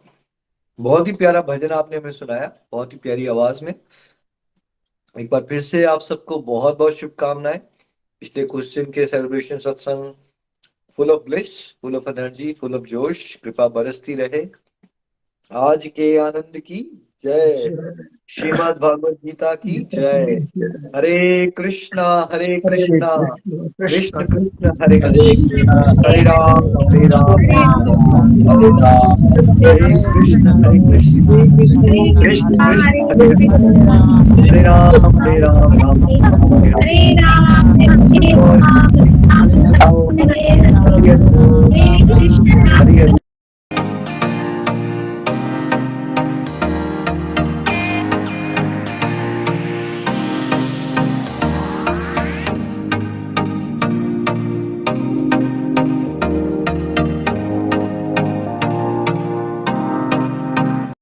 बहुत ही प्यारा भजन आपने हमें सुनाया, बहुत ही प्यारी आवाज में। एक बार फिर से आप सबको बहुत बहुत शुभकामनाएं। पिछले कुछ दिन के सेलिब्रेशन सत्संग full of bliss, full of energy, full of जोश, कृपा बरसती रहे। आज के आनंद की जय, श्रीमद् भागवत गीता की जय। हरे कृष्णा कृष्ण कृष्ण हरे हरे, हरे राम हरे राम हरे राम, हरे कृष्ण कृष्ण कृष्ण हरे हरे, हरे राम राम हरे राम।